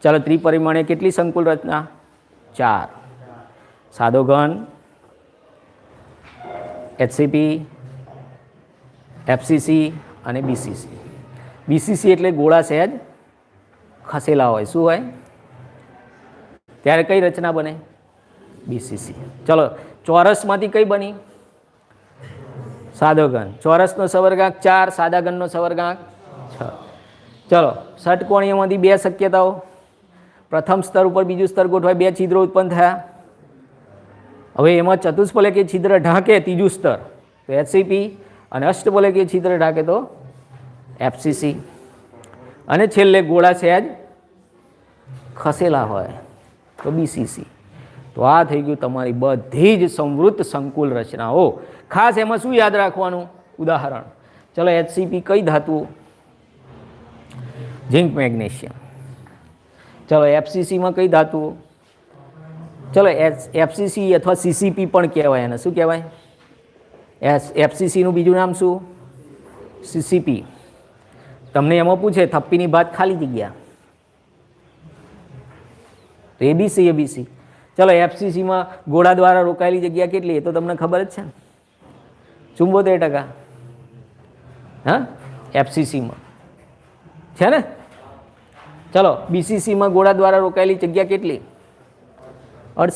Speaker 1: ચાલો ત્રિપરિમાણીય કેટલી સંકુલ રચના? 4. સાદો ઘન, HCP, FCC અને BCC. BCC એટલે ગોળા સહેજ ખસેલા હોય. શું હોય? ત્યારે કઈ રચના બને? BCC. ચલો ચોરસમાંથી કઈ બની? સાદો ઘન. ચોરસનો સવર્ગાંક 4, સાદા ઘનનો સવર્ગાંક 6. ચલો ષટકોણીયમાંથી 2 શક્યતાઓ. પ્રથમ સ્તર ઉપર બીજું સ્તર ગોઠવાય, 2 છિદ્રો ઉત્પન્ન થયા. હવે એમાં ચતુષ્ફલકીય છિદ્ર ઢાંકે ત્રીજું સ્તર તો HCP, અને અષ્ટફલકીય છિદ્ર ઢાંકે તો FCC. અને છેલ્લે ગોળા સહેજ ખસેલા હોય તો BCC. તો આ થઈ ગયું તમારી બધી જ સંવૃત્ત સંકુલ રચનાઓ. ખાસ એમાં શું યાદ રાખવાનું? ઉદાહરણ. ચલો HCP કઈ ધાતુ? Zinc magnesium. ચલો FCCમાં કઈ ધાતુ? ચલો FCC અથવા CCP પણ કહેવાય એને. શું કહેવાય? FCCનું બીજું નામ શું? CCP. તમને એમાં પૂછે થપ્પીની ભાત ખાલી જગ્યા તો ABC. ચલો FCCમાં ગોળા દ્વારા રોકાયેલી જગ્યા કેટલી? એ તો તમને ખબર જ છે ને, 74%. હા, FCCમાં છે ને. ચલો BCCમાં ગોળા દ્વારા રોકાયેલી જગ્યા કેટલી? 68.